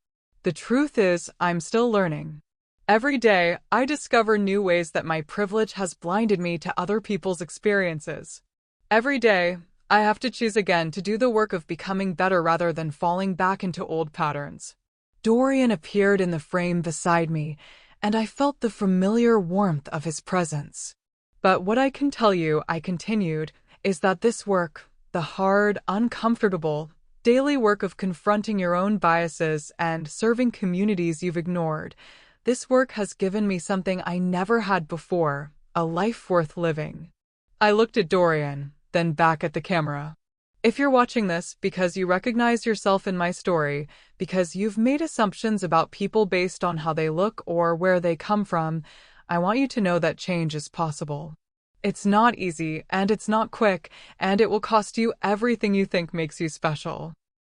The truth is, I'm still learning. Every day, I discover new ways that my privilege has blinded me to other people's experiences. Every day, I have to choose again to do the work of becoming better rather than falling back into old patterns. Dorian appeared in the frame beside me, and I felt the familiar warmth of his presence. But what I can tell you, I continued, is that this work, the hard, uncomfortable, daily work of confronting your own biases and serving communities you've ignored, this work has given me something I never had before, a life worth living. I looked at Dorian, then back at the camera. If you're watching this because you recognize yourself in my story, because you've made assumptions about people based on how they look or where they come from, I want you to know that change is possible. It's not easy, and it's not quick, and it will cost you everything you think makes you special.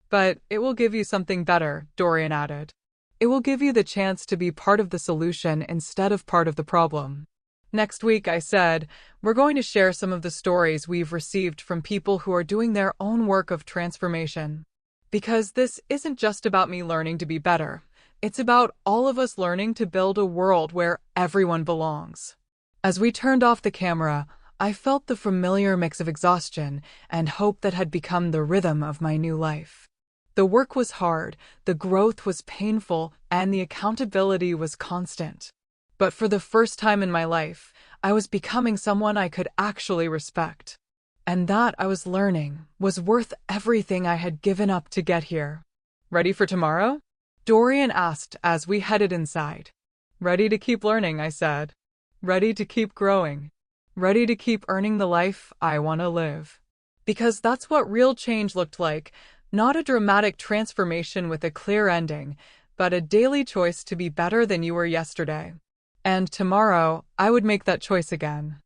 But it will give you something better, Dorian added. It will give you the chance to be part of the solution instead of part of the problem. Next week, I said, we're going to share some of the stories we've received from people who are doing their own work of transformation. Because this isn't just about me learning to be better. It's about all of us learning to build a world where everyone belongs. As we turned off the camera, I felt the familiar mix of exhaustion and hope that had become the rhythm of my new life. The work was hard, the growth was painful, and the accountability was constant. But for the first time in my life, I was becoming someone I could actually respect. And that, I was learning, was worth everything I had given up to get here. Ready for tomorrow? Dorian asked as we headed inside. Ready to keep learning, I said. Ready to keep growing. Ready to keep earning the life I want to live. Because that's what real change looked like, not a dramatic transformation with a clear ending, but a daily choice to be better than you were yesterday. And tomorrow, I would make that choice again.